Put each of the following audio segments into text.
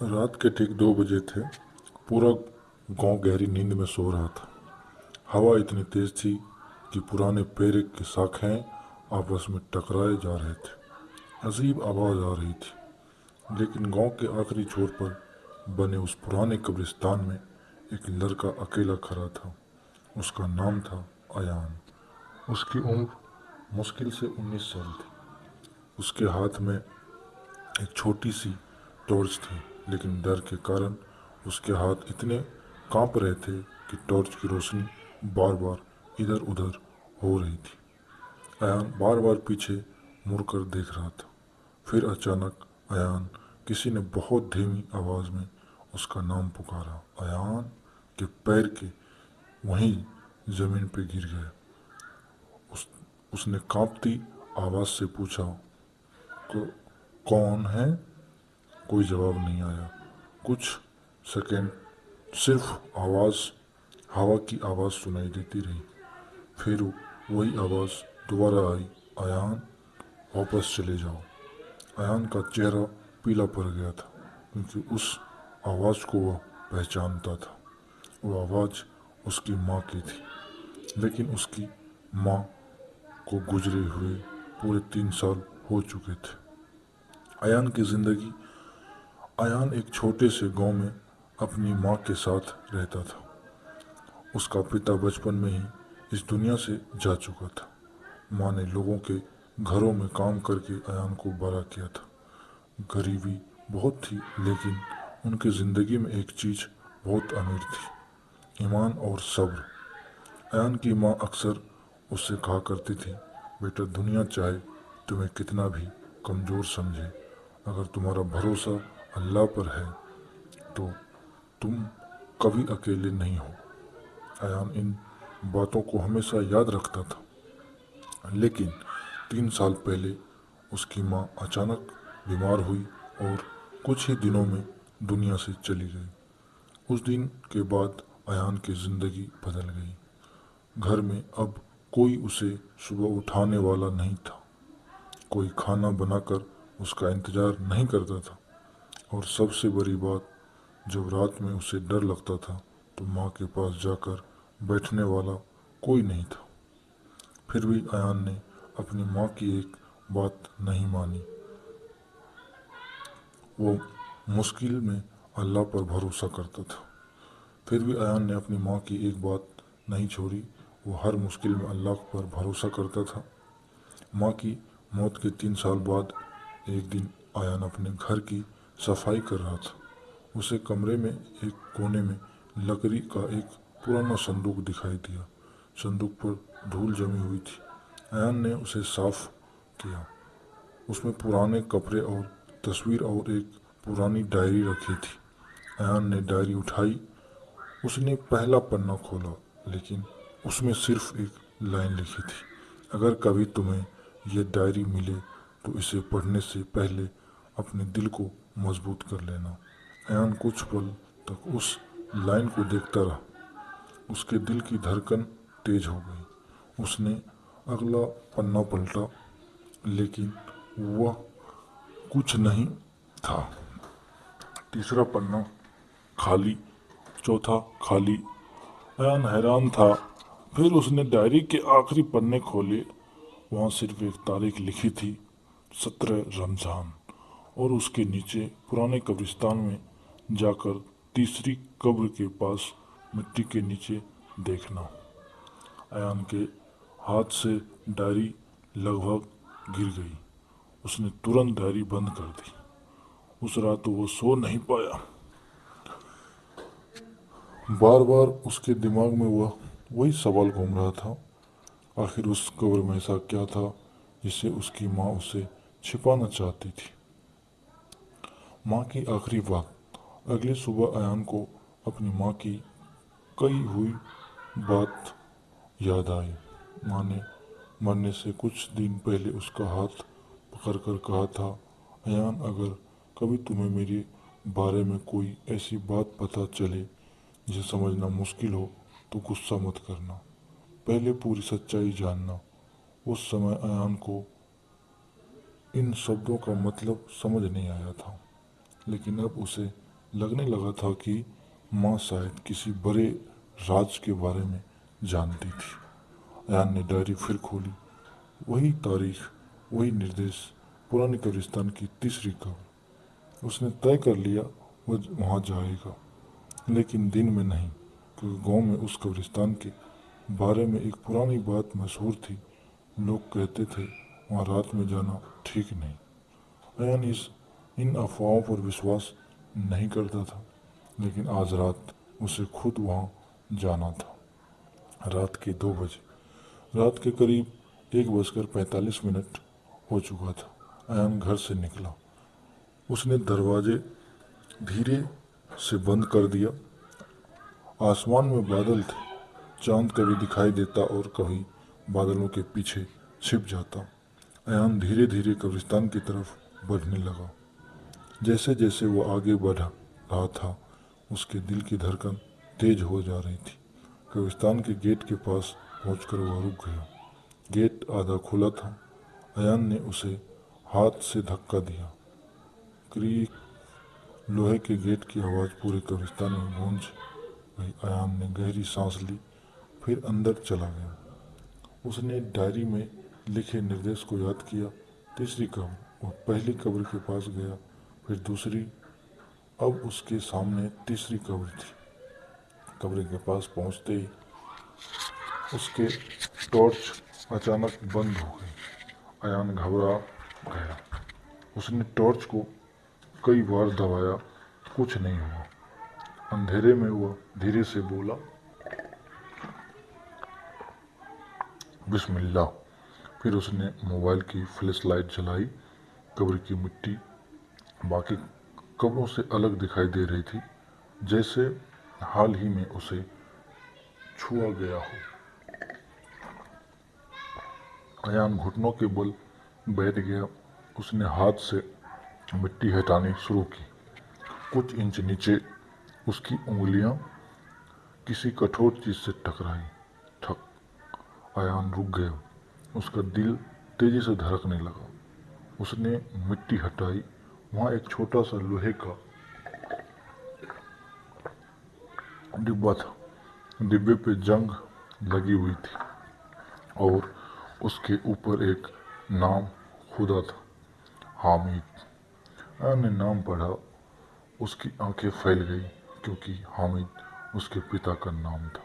रात के ठीक 2 बजे थे। पूरा गांव गहरी नींद में सो रहा था। हवा इतनी तेज थी कि पुराने पेड़ की शाखें आपस में टकराए जा रहे थे। अजीब आवाज़ आ रही थी, लेकिन गांव के आखिरी छोर पर बने उस पुराने कब्रिस्तान में एक लड़का अकेला खड़ा था। उसका नाम था अयान। उसकी उम्र मुश्किल से 19 साल थी। उसके हाथ में एक छोटी सी टॉर्च थी, लेकिन डर के कारण उसके हाथ इतने कांप रहे थे कि टॉर्च की रोशनी बार बार इधर उधर हो रही थी। अयान बार बार पीछे मुड़कर देख रहा था। फिर अचानक अयान किसी ने बहुत धीमी आवाज में उसका नाम पुकारा। अयान के पैर के वहीं जमीन पे गिर गए। उस उसने कांपती आवाज से पूछा, "को, कौन है?" कोई जवाब नहीं आया। कुछ सेकंड सिर्फ आवाज़, हवा की आवाज़ सुनाई देती रही। फिर वही आवाज़ दोबारा आई, "अयान, वापस चले जाओ।" अयान का चेहरा पीला पड़ गया था, क्योंकि उस आवाज़ को वह पहचानता था। वो आवाज़ उसकी माँ की थी, लेकिन उसकी माँ को गुजरे हुए पूरे 3 साल हो चुके थे। अयान की ज़िंदगी अयान एक छोटे से गांव में अपनी माँ के साथ रहता था। उसका पिता बचपन में ही इस दुनिया से जा चुका था। माँ ने लोगों के घरों में काम करके अयान को बड़ा किया था। गरीबी बहुत थी, लेकिन उनकी ज़िंदगी में एक चीज़ बहुत अमीर थी, ईमान और सब्र। अयान की माँ अक्सर उससे कहा करती थी, "बेटा, दुनिया चाहे तुम्हें कितना भी कमज़ोर समझे, अगर तुम्हारा भरोसा अल्लाह पर है तो तुम कभी अकेले नहीं हो।" अयान इन बातों को हमेशा याद रखता था। लेकिन 3 साल पहले उसकी माँ अचानक बीमार हुई और कुछ ही दिनों में दुनिया से चली गई। उस दिन के बाद अयान की ज़िंदगी बदल गई। घर में अब कोई उसे सुबह उठाने वाला नहीं था। कोई खाना बनाकर उसका इंतज़ार नहीं करता था। और सबसे बड़ी बात, जब रात में उसे डर लगता था तो माँ के पास जाकर बैठने वाला कोई नहीं था। फिर भी अयान ने अपनी माँ की एक बात नहीं मानी। वो मुश्किल में अल्लाह पर भरोसा करता था। फिर भी अयान ने अपनी माँ की एक बात नहीं छोड़ी। वो हर मुश्किल में अल्लाह पर भरोसा करता था। माँ की मौत के 3 साल बाद एक दिन अयान अपने घर की सफाई कर रहा था। उसे कमरे में एक कोने में लकड़ी का एक पुराना संदूक दिखाई दिया। संदूक पर धूल जमी हुई थी। अयान ने उसे साफ किया। उसमें पुराने कपड़े और तस्वीर और एक पुरानी डायरी रखी थी। अयान ने डायरी उठाई। उसने पहला पन्ना खोला, लेकिन उसमें सिर्फ एक लाइन लिखी थी, "अगर कभी तुम्हें यह डायरी मिले तो इसे पढ़ने से पहले अपने दिल को मजबूत कर लेना।" अयान कुछ पल तक उस लाइन को देखता रहा। उसके दिल की धड़कन तेज हो गई। उसने अगला पन्ना पलटा, लेकिन वह कुछ नहीं था। तीसरा पन्ना खाली, चौथा खाली। अयान हैरान था। फिर उसने डायरी के आखिरी पन्ने खोले। वहाँ सिर्फ एक तारीख लिखी थी, 17 रमज़ान, और उसके नीचे, पुराने कब्रिस्तान में जाकर तीसरी कब्र के पास मिट्टी के नीचे देखना। अयान के हाथ से डायरी लगभग गिर गई। उसने तुरंत डायरी बंद कर दी। उस रात वो सो नहीं पाया। बार बार उसके दिमाग में वही सवाल घूम रहा था, आखिर उस कब्र में ऐसा क्या था जिसे उसकी माँ उसे छिपाना चाहती थी। माँ की आखिरी बात। अगली सुबह अयान को अपनी माँ की कही हुई बात याद आई। माँ ने मरने से कुछ दिन पहले उसका हाथ पकड़कर कहा था, "अयान, अगर कभी तुम्हें मेरे बारे में कोई ऐसी बात पता चले जिसे समझना मुश्किल हो तो गुस्सा मत करना, पहले पूरी सच्चाई जानना।" उस समय अयान को इन शब्दों का मतलब समझ नहीं आया था, लेकिन अब उसे लगने लगा था कि माँ शायद किसी बड़े राज के बारे में जानती थी। अयान ने डायरी फिर खोली। वही तारीख, वही निर्देश, पुरानी कब्रिस्तान की तीसरी कब्र। उसने तय कर लिया वह वहाँ जाएगा, लेकिन दिन में नहीं, क्योंकि गांव में उस कब्रिस्तान के बारे में एक पुरानी बात मशहूर थी। लोग कहते थे वहाँ रात में जाना ठीक नहीं। अयान इन अफवाहों पर विश्वास नहीं करता था, लेकिन आज रात उसे खुद वहाँ जाना था। रात के 2 बजे, रात के करीब 1:45 हो चुका था। अयान घर से निकला। उसने दरवाजे धीरे से बंद कर दिया। आसमान में बादल थे। चांद कभी दिखाई देता और कभी बादलों के पीछे छिप जाता। अयान धीरे धीरे कब्रिस्तान की तरफ बढ़ने लगा। जैसे जैसे वो आगे बढ़ रहा था, उसके दिल की धड़कन तेज हो जा रही थी। कब्रिस्तान के गेट के पास पहुंचकर वह रुक गया। गेट आधा खुला था। अयान ने उसे हाथ से धक्का दिया। क्रीक, लोहे के गेट की आवाज़ पूरे कब्रिस्तान में गूंज गई। अयान ने गहरी सांस ली, फिर अंदर चला गया। उसने डायरी में लिखे निर्देश को याद किया। तीसरी कब्र। वह पहली कब्र के पास गया, फिर दूसरी। अब उसके सामने तीसरी कब्र थी। कब्र के पास पहुंचते ही उसके टॉर्च अचानक बंद हो गई। अयान घबरा गया। उसने टॉर्च को कई बार दबाया, कुछ नहीं हुआ। अंधेरे में वह धीरे से बोला, बिस्मिल्लाह। फिर उसने मोबाइल की फ्लैश लाइट जलाई। कब्र की मिट्टी बाकी कब्रों से अलग दिखाई दे रही थी, जैसे हाल ही में उसे छुआ गया हो। अयान घुटनों के बल बैठ गया। उसने हाथ से मिट्टी हटानी शुरू की। कुछ इंच नीचे उसकी उंगलियां किसी कठोर चीज से टकराई। ठक। अयान रुक गया। उसका दिल तेजी से धड़कने लगा। उसने मिट्टी हटाई। वहां एक छोटा सा लोहे का डिब्बा था। डिब्बे पे जंग लगी हुई थी और उसके ऊपर एक नाम खुदा था, हामिद। अयान ने नाम पढ़ा। उसकी आंखें फैल गई, क्योंकि हामिद उसके पिता का नाम था।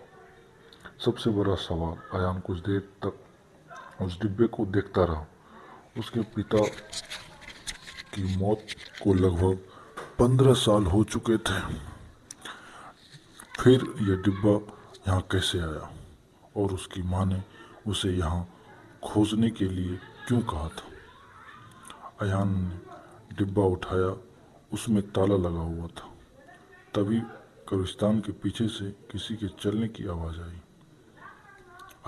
सबसे बड़ा सवाल, अयान कुछ देर तक उस डिब्बे को देखता रहा। उसके पिता की मौत को लगभग 15 साल हो चुके थे। फिर यह डिब्बा यहाँ कैसे आया, और उसकी माँ ने उसे यहाँ खोजने के लिए क्यों कहा था? अयान ने डिब्बा उठाया। उसमें ताला लगा हुआ था। तभी कब्रिस्तान के पीछे से किसी के चलने की आवाज़ आई।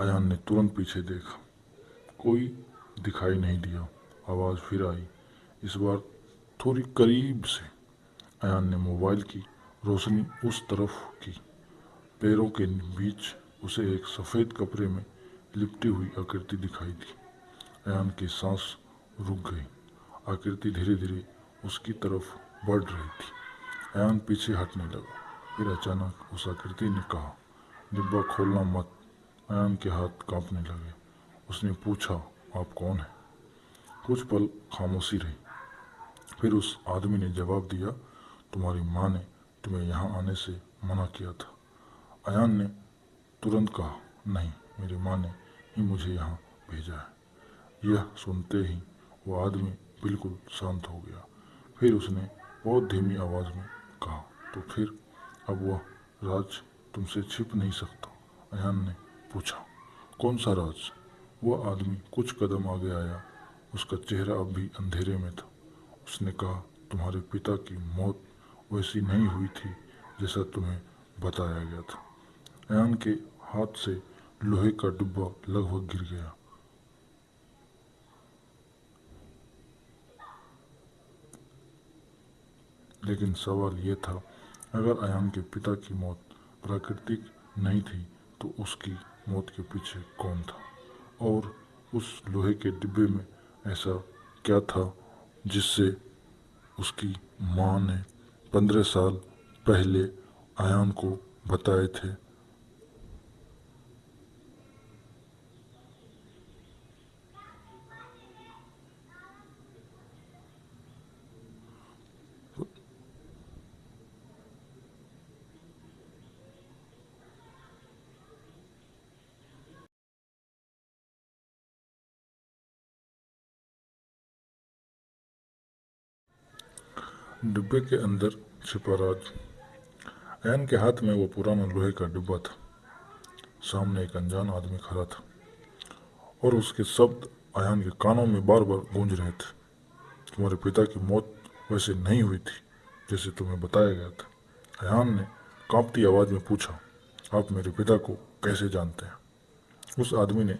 अयान ने तुरंत पीछे देखा। कोई दिखाई नहीं दिया। आवाज़ फिर आई, इस बार थोड़ी करीब से। अयान ने मोबाइल की रोशनी उस तरफ की। पैरों के बीच उसे एक सफ़ेद कपड़े में लिपटी हुई आकृति दिखाई दी। अयान की सांस रुक गई। आकृति धीरे धीरे उसकी तरफ बढ़ रही थी। अयान पीछे हटने लगा। फिर अचानक उस आकृति ने कहा, डिब्बा खोलना मत। अयान के हाथ कांपने लगे। उसने पूछा, आप कौन हैं? कुछ पल खामोशी रही। फिर उस आदमी ने जवाब दिया, तुम्हारी माँ ने तुम्हें यहाँ आने से मना किया था। अयान ने तुरंत कहा, नहीं, मेरी माँ ने ही मुझे यहाँ भेजा है। यह सुनते ही वो आदमी बिल्कुल शांत हो गया। फिर उसने बहुत धीमी आवाज़ में कहा, तो फिर अब वह राज तुमसे छिप नहीं सकता? अयान ने पूछा, कौन सा राज? वह आदमी कुछ कदम आगे आया। उसका चेहरा अब भी अंधेरे में था। उसने कहा, तुम्हारे पिता की मौत वैसी नहीं हुई थी जैसा तुम्हें बताया गया था। अयान के हाथ से लोहे का डिब्बा लगभग गिर गया। लेकिन सवाल यह था, अगर अयान के पिता की मौत प्राकृतिक नहीं थी, तो उसकी मौत के पीछे कौन था? और उस लोहे के डिब्बे में ऐसा क्या था जिससे उसकी माँ ने 15 साल पहले अयान को बताए थे। डिब्बे के अंदर छिपा राज। अयान के हाथ में वो पुराना लोहे का डिब्बा था। सामने एक अनजान आदमी खड़ा था और उसके शब्द अयान के कानों में बार बार गूंज रहे थे। तुम्हारे पिता की मौत वैसे नहीं हुई थी जैसे तुम्हें बताया गया था। अयान ने कांपती आवाज में पूछा, आप मेरे पिता को कैसे जानते हैं? उस आदमी ने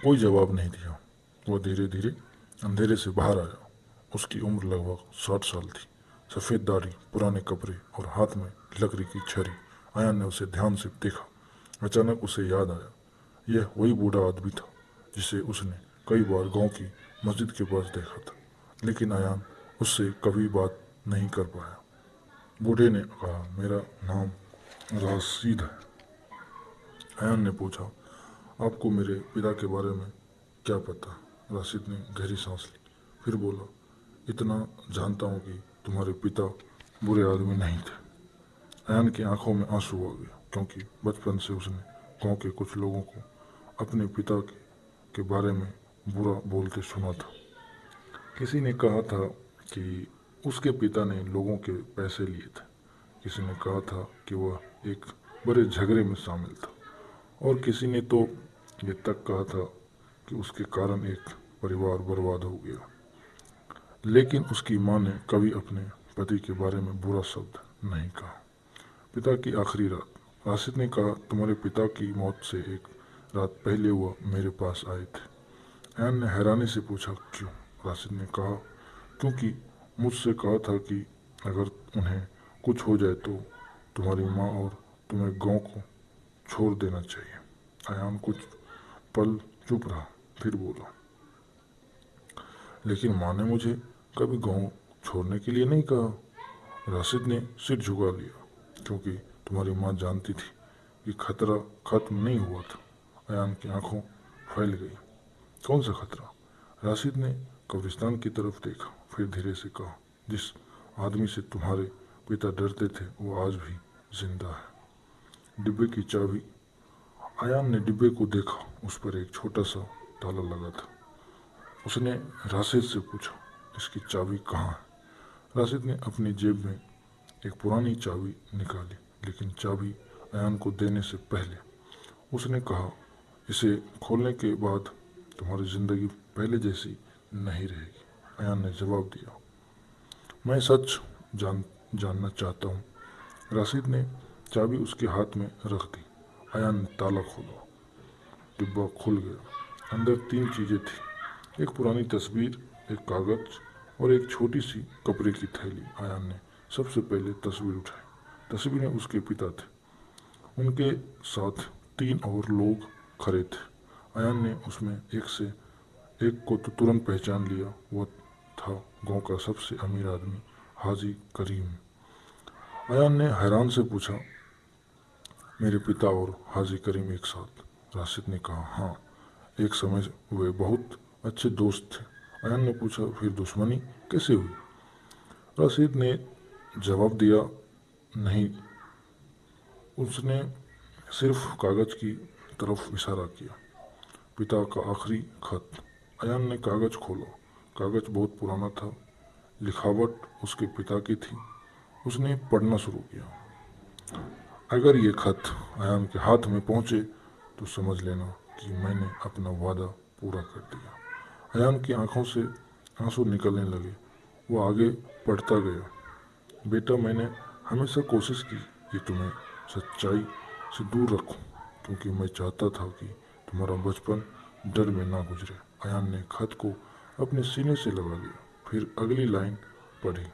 कोई जवाब नहीं दिया। वो धीरे धीरे अंधेरे से बाहर आया। उसकी उम्र लगभग 60 साल थी। सफ़ेद दाढ़ी, पुराने कपड़े और हाथ में लकड़ी की छड़ी। अयान ने उसे ध्यान से देखा। अचानक उसे याद आया, यह वही बूढ़ा आदमी था जिसे उसने कई बार गांव की मस्जिद के पास देखा था, लेकिन अयान उससे कभी बात नहीं कर पाया। बूढ़े ने कहा, मेरा नाम राशिद है। अयान ने पूछा, आपको मेरे पिता के बारे में क्या पता? राशिद ने गहरी सांस ली, फिर बोला, इतना जानता हूँ कि तुम्हारे पिता बुरे आदमी नहीं थे। अयान की आंखों में आंसू आ गया, क्योंकि बचपन से उसने गांव के कुछ लोगों को अपने पिता के बारे में बुरा बोलते सुना था। किसी ने कहा था कि उसके पिता ने लोगों के पैसे लिए थे। किसी ने कहा था कि वह एक बड़े झगड़े में शामिल था, और किसी ने तो ये तक कहा था कि उसके कारण एक परिवार बर्बाद हो गया। लेकिन उसकी माँ ने कभी अपने पति के बारे में बुरा शब्द नहीं कहा। पिता की आखिरी रात। राशिद ने कहा, तुम्हारे पिता की मौत से एक रात पहले वह मेरे पास आए थे। अयान ने हैरानी से पूछा, क्यों? राशिद ने कहा, क्योंकि मुझसे कहा था कि अगर उन्हें कुछ हो जाए तो तुम्हारी माँ और तुम्हें गांव को छोड़ देना चाहिए। अयान कुछ पल चुप रहा, फिर बोला, लेकिन माँ ने मुझे कभी गांव छोड़ने के लिए नहीं कहा। राशिद ने सिर झुका लिया, क्योंकि तुम्हारी माँ जानती थी कि खतरा खत्म नहीं हुआ था। अयान की आंखों फैल गई। कौन सा खतरा? राशिद ने कब्रिस्तान की तरफ देखा, फिर धीरे से कहा, जिस आदमी से तुम्हारे पिता डरते थे वो आज भी जिंदा है। डिब्बे की चाबी। अयान ने डिब्बे को देखा। उस पर एक छोटा सा ताला लगा था। उसने राशिद से पूछा, इसकी चाबी कहाँ है? राशिद ने अपनी जेब में एक पुरानी चाबी निकाली, लेकिन चाबी अयान को देने से पहले उसने कहा, इसे खोलने के बाद तुम्हारी जिंदगी पहले जैसी नहीं रहेगी। अयान ने जवाब दिया, मैं सच जानना चाहता हूँ। राशिद ने चाबी उसके हाथ में रख दी। अयान ने ताला खोला। डिब्बा खुल गया। अंदर 3 चीज़ें थी, एक पुरानी तस्वीर, एक कागज और एक छोटी सी कपड़े की थैली। अयान ने सबसे पहले तस्वीर उठाई। तस्वीर में उसके पिता थे। उनके साथ 3 और लोग खड़े थे। अयान ने उसमें एक को तो तुरंत पहचान लिया। वह था गांव का सबसे अमीर आदमी, हाजी करीम। अयान ने हैरान से पूछा, मेरे पिता और हाजी करीम एक साथ? राशिद ने कहा, हाँ, एक समय वे बहुत अच्छे दोस्त थे। अयान ने पूछा, फिर दुश्मनी कैसे हुई? राशिद ने जवाब दिया, नहीं। उसने सिर्फ कागज की तरफ इशारा किया। पिता का आखिरी खत। अयान ने कागज खोला। कागज बहुत पुराना था। लिखावट उसके पिता की थी। उसने पढ़ना शुरू किया। अगर ये खत अयान के हाथ में पहुंचे तो समझ लेना कि मैंने अपना वादा पूरा कर दिया। अयान की आंखों से आंसू निकलने लगे। वो आगे पढ़ता गया, बेटा, मैंने हमेशा कोशिश की कि तुम्हें सच्चाई से दूर रखूं, क्योंकि मैं चाहता था कि तुम्हारा बचपन डर में ना गुजरे। अयान ने खत को अपने सीने से लगा लिया, फिर अगली लाइन पढ़ी,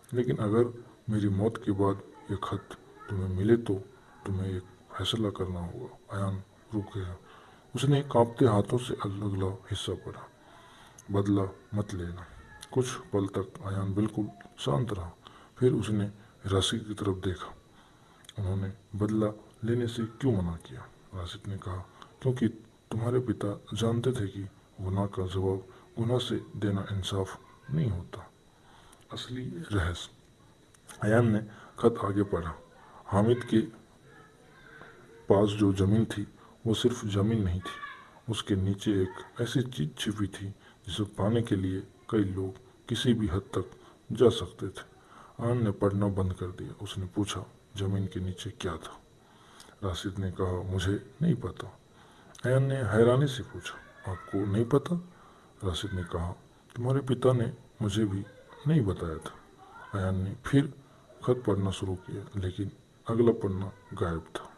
लेकिन अगर मेरी मौत के बाद ये खत तुम्हें मिले तो तुम्हें एक फैसला करना होगा। अयान रुक गया। उसने कांपते हाथों से अगला हिस्सा पढ़ा, बदला मत लेना। कुछ पल तक अयान बिल्कुल शांत रहा। फिर उसने राशि की तरफ देखा। उन्होंने बदला लेने से क्यों मना किया? राशिद ने कहा, क्योंकि तुम्हारे पिता जानते थे कि गुनाह का जवाब गुनाह से देना इंसाफ नहीं होता। असली रहस्य। अयान ने खत आगे पढ़ा। हामिद के पास जो जमीन थी वो सिर्फ जमीन नहीं थी, उसके नीचे एक ऐसी चीज छिपी थी जिसे पाने के लिए कई लोग किसी भी हद तक जा सकते थे। आन ने पढ़ना बंद कर दिया। उसने पूछा, जमीन के नीचे क्या था? राशिद ने कहा, मुझे नहीं पता। अयान ने हैरानी से पूछा, आपको नहीं पता? राशिद ने कहा, तुम्हारे पिता ने मुझे भी नहीं बताया था। अयान ने फिर खत पढ़ना शुरू किया, लेकिन अगला पन्ना गायब था।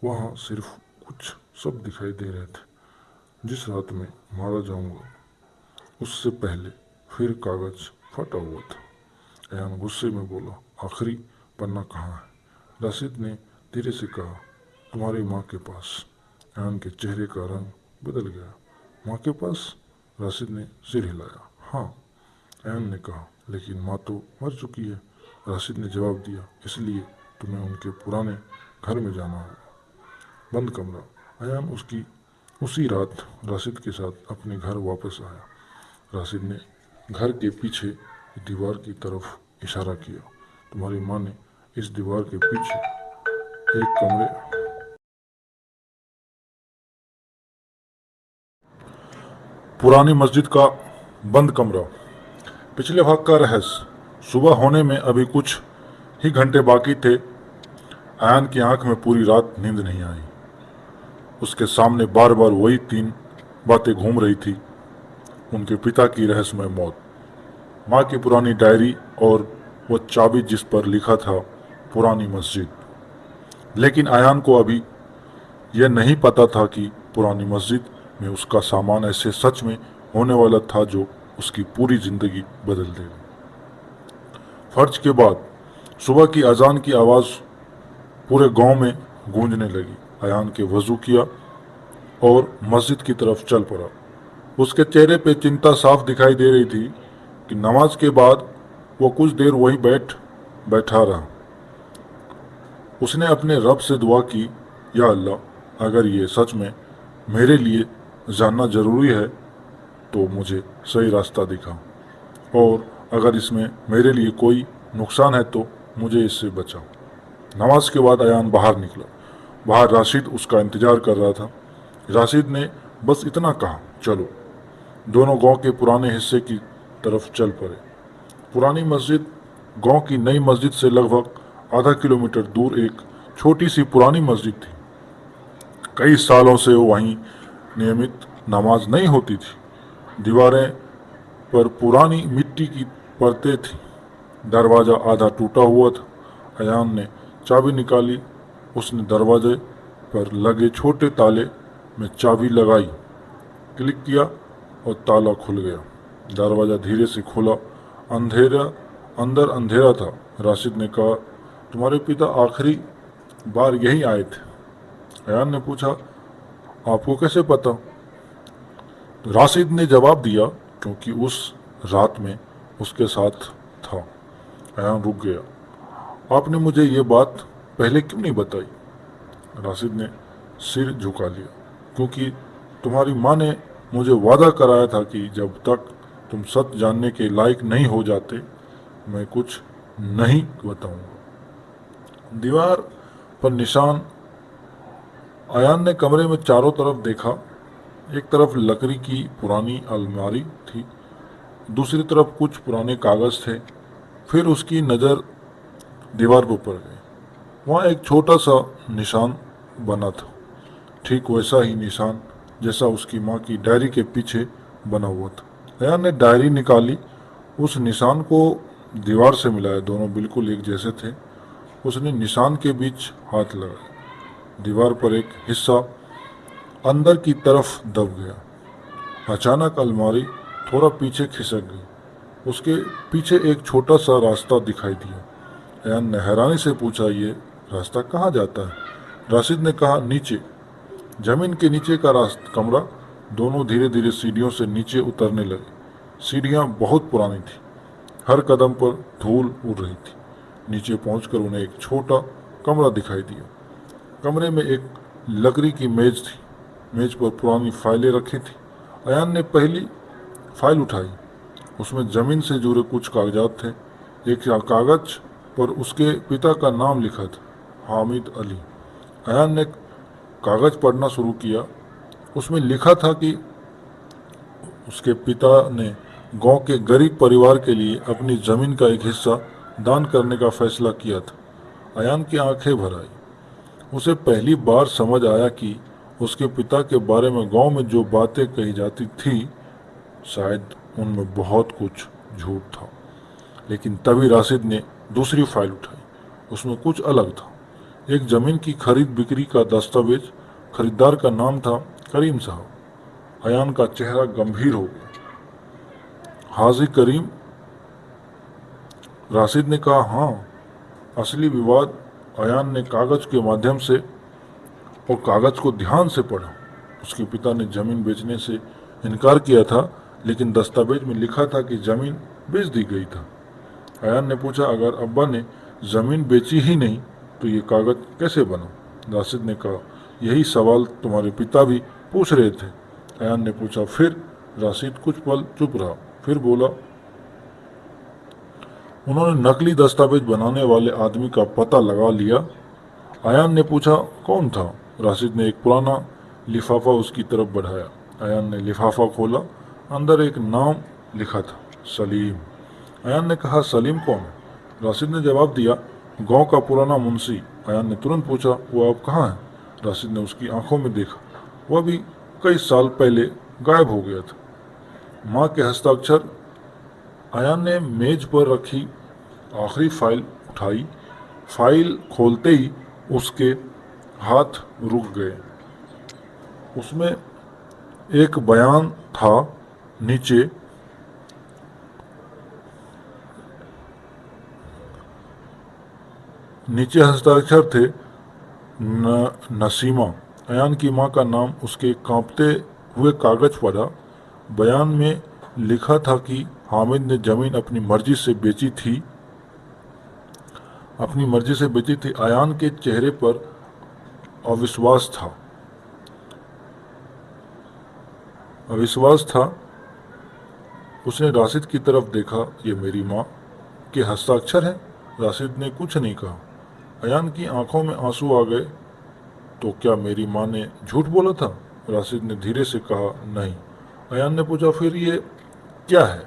वहाँ सिर्फ कुछ शब्द दिखाई दे रहे थे। जिस रात में मारा जाऊंगा उससे पहले। फिर कागज फटा हुआ था। अयान गुस्से में बोला, आखिरी पन्ना कहाँ है? राशिद ने धीरे से कहा, तुम्हारी माँ के पास। अयान के चेहरे का रंग बदल गया। माँ के पास? राशिद ने सिर हिलाया। हाँ, अयान ने कहा, लेकिन माँ तो मर चुकी है। राशिद ने जवाब दिया, इसलिए तुम्हें उनके पुराने घर में जाना होगा। बंद कमरा। अयान उसी रात राशिद के साथ अपने घर वापस आया। राशिद ने घर के पीछे दीवार की तरफ इशारा किया। तुम्हारी माँ ने इस दीवार के पीछे एक कमरे। पुरानी मस्जिद का बंद कमरा। पिछले भाग का रहस्य। सुबह होने में अभी कुछ ही घंटे बाकी थे। अयान की आंख में पूरी रात नींद नहीं आई। उसके सामने बार बार वही 3 बातें घूम रही थी। उनके पिता की रहस्यमय मौत, माँ की पुरानी डायरी और वो चाबी जिस पर लिखा था पुरानी मस्जिद। लेकिन अयान को अभी यह नहीं पता था कि पुरानी मस्जिद में उसका सामान ऐसे सच में होने वाला था जो उसकी पूरी जिंदगी बदल देगा। फर्ज के बाद सुबह की अजान की आवाज़ पूरे गांव में गूंजने लगी। अयान के वजू किया और मस्जिद की तरफ चल पड़ा। उसके चेहरे पे चिंता साफ दिखाई दे रही थी कि नमाज के बाद वो कुछ देर वहीं बैठा रहा। उसने अपने रब से दुआ की, या अल्लाह, अगर ये सच में मेरे लिए जानना ज़रूरी है तो मुझे सही रास्ता दिखा, और अगर इसमें मेरे लिए कोई नुकसान है तो मुझे इससे बचाओ। नमाज के बाद अयान बाहर निकला। बाहर राशिद उसका इंतज़ार कर रहा था। राशिद ने बस इतना कहा, चलो। दोनों गांव के पुराने हिस्से की तरफ चल पड़े। पुरानी मस्जिद गांव की नई मस्जिद से लगभग आधा किलोमीटर दूर एक छोटी सी पुरानी मस्जिद थी। कई सालों से वहीं नियमित नमाज नहीं होती थी। दीवारें पर पुरानी मिट्टी की परतें थी। दरवाज़ा आधा टूटा हुआ था। अयान ने चाबी निकाली। उसने दरवाजे पर लगे छोटे ताले में चाबी लगाई, क्लिक किया और ताला खुल गया। दरवाज़ा धीरे से खुला। अंदर अंधेरा था। राशिद ने कहा, तुम्हारे पिता आखिरी बार यही आए थे? अयान ने पूछा, आपको कैसे पता? राशिद ने जवाब दिया, क्योंकि उस रात में उसके साथ था। अयान रुक गया। आपने मुझे ये बात पहले क्यों नहीं बताई? राशिद ने सिर झुका लिया, क्योंकि तुम्हारी माँ ने मुझे वादा कराया था कि जब तक तुम सच जानने के लायक नहीं हो जाते मैं कुछ नहीं बताऊंगा। दीवार पर निशान। अयान ने कमरे में चारों तरफ देखा। एक तरफ लकड़ी की पुरानी अलमारी थी, दूसरी तरफ कुछ पुराने कागज थे। फिर उसकी नज़र दीवार पर पड़ गई। वहाँ एक छोटा सा निशान बना था, ठीक वैसा ही निशान जैसा उसकी माँ की डायरी के पीछे बना हुआ था। अयान ने डायरी निकाली, उस निशान को दीवार से मिलाया। दोनों बिल्कुल एक जैसे थे। उसने निशान के बीच हाथ लगाया। दीवार पर एक हिस्सा अंदर की तरफ दब गया। अचानक अलमारी थोड़ा पीछे खिसक गई। उसके पीछे एक छोटा सा रास्ता दिखाई दिया। अयान ने हैरानी से पूछा, ये रास्ता कहाँ जाता है? राशिद ने कहा, नीचे, जमीन के नीचे का रास्ता कमरा। दोनों धीरे धीरे सीढ़ियों से नीचे उतरने लगे। सीढ़ियाँ बहुत पुरानी थी। हर कदम पर धूल उड़ रही थी। नीचे पहुंचकर उन्हें एक छोटा कमरा दिखाई दिया। कमरे में एक लकड़ी की मेज थी। मेज पर पुरानी फाइलें रखी थी। अयान ने पहली फाइल उठाई। उसमें ज़मीन से जुड़े कुछ कागजात थे। एक कागज पर उसके पिता का नाम लिखा था, हामिद अली। अयान ने कागज पढ़ना शुरू किया। उसमें लिखा था कि उसके पिता ने गांव के गरीब परिवार के लिए अपनी ज़मीन का एक हिस्सा दान करने का फैसला किया था। अयान की आंखें भर आई। उसे पहली बार समझ आया कि उसके पिता के बारे में गांव में जो बातें कही जाती थी, शायद उनमें बहुत कुछ झूठ था। लेकिन तभी राशिद ने दूसरी फाइल उठाई। उसमें कुछ अलग था। एक ज़मीन की खरीद बिक्री का दस्तावेज। खरीदार का नाम था करीम साहब। अयान का चेहरा गंभीर हो गया। हाजी करीम? राशिद ने कहा, हाँ। असली विवाद? अयान ने कागज के माध्यम से और कागज को ध्यान से पढ़ा। उसके पिता ने जमीन बेचने से इनकार किया था, लेकिन दस्तावेज में लिखा था कि जमीन बेच दी गई था। अयान ने पूछा, अगर अब्बा ने जमीन बेची ही नहीं तो ये कागज कैसे बना? राशिद ने कहा, यही सवाल तुम्हारे पिता भी पूछ रहे थे। अयान ने पूछा, फिर? राशिद कुछ पल चुप रहा, फिर बोला, उन्होंने नकली दस्तावेज बनाने वाले आदमी का पता लगा लिया। अयान ने पूछा, कौन था? राशिद ने एक पुराना लिफाफा उसकी तरफ बढ़ाया। अयान ने लिफाफा खोला। अंदर एक नाम लिखा था, सलीम। अयान ने कहा, सलीम कौन है? राशिद ने जवाब दिया, गांव का पुराना मुंशी। अयान ने तुरंत पूछा, वो अब कहाँ है? राशिद ने उसकी आंखों में देखा। वह भी कई साल पहले गायब हो गया था। माँ के हस्ताक्षर। अयान ने मेज पर रखी आखिरी फाइल उठाई। फाइल खोलते ही उसके हाथ रुक गए। उसमें एक बयान था। नीचे हस्ताक्षर थे, नसीमा। अयान की माँ का नाम उसके कांपते हुए कागज पढ़ा। बयान में लिखा था कि हामिद ने जमीन अपनी मर्जी से बेची थी। अयान के चेहरे पर अविश्वास था। उसने राशिद की तरफ देखा। ये मेरी माँ के हस्ताक्षर हैं? राशिद ने कुछ नहीं कहा। अयान की आंखों में आंसू आ गए। तो क्या मेरी माँ ने झूठ बोला था? राशिद ने धीरे से कहा, नहीं। अयान ने पूछा, फिर ये क्या है?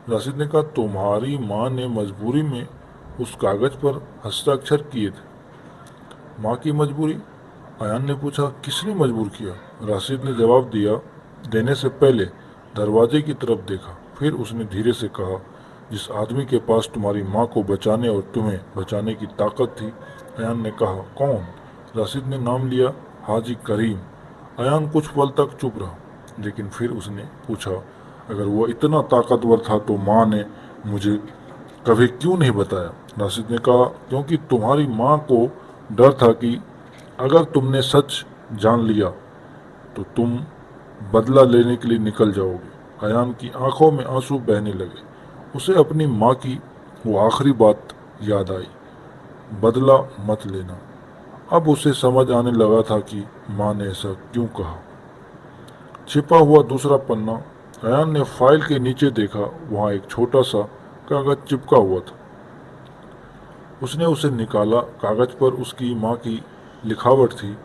राशिद ने कहा, तुम्हारी माँ ने मजबूरी में उस कागज पर हस्ताक्षर किए थे। माँ की मजबूरी? अयान ने पूछा, किसने मजबूर किया? राशिद ने जवाब देने से पहले दरवाजे की तरफ देखा। फिर उसने धीरे से कहा, जिस आदमी के पास तुम्हारी माँ को बचाने और तुम्हें बचाने की ताकत थी। अयान ने कहा, कौन? राशिद ने नाम लिया, हाजी करीम। अयान कुछ पल तक चुप रहा, लेकिन फिर उसने पूछा, अगर वो इतना ताकतवर था तो माँ ने मुझे कभी क्यों नहीं बताया? राशिद ने कहा, क्योंकि तुम्हारी माँ को डर था कि अगर तुमने सच जान लिया तो तुम बदला लेने के लिए निकल जाओगे। अयान की आंखों में आंसू बहने लगे। उसे अपनी माँ की वो आखिरी बात याद आई, बदला मत लेना। अब उसे समझ आने लगा था कि माँ ने ऐसा क्यों कहा। छिपा हुआ दूसरा पन्ना। अयान ने फाइल के नीचे देखा। वहाँ एक छोटा सा कागज चिपका हुआ था। उसने उसे निकाला। कागज पर उसकी माँ की लिखावट थी।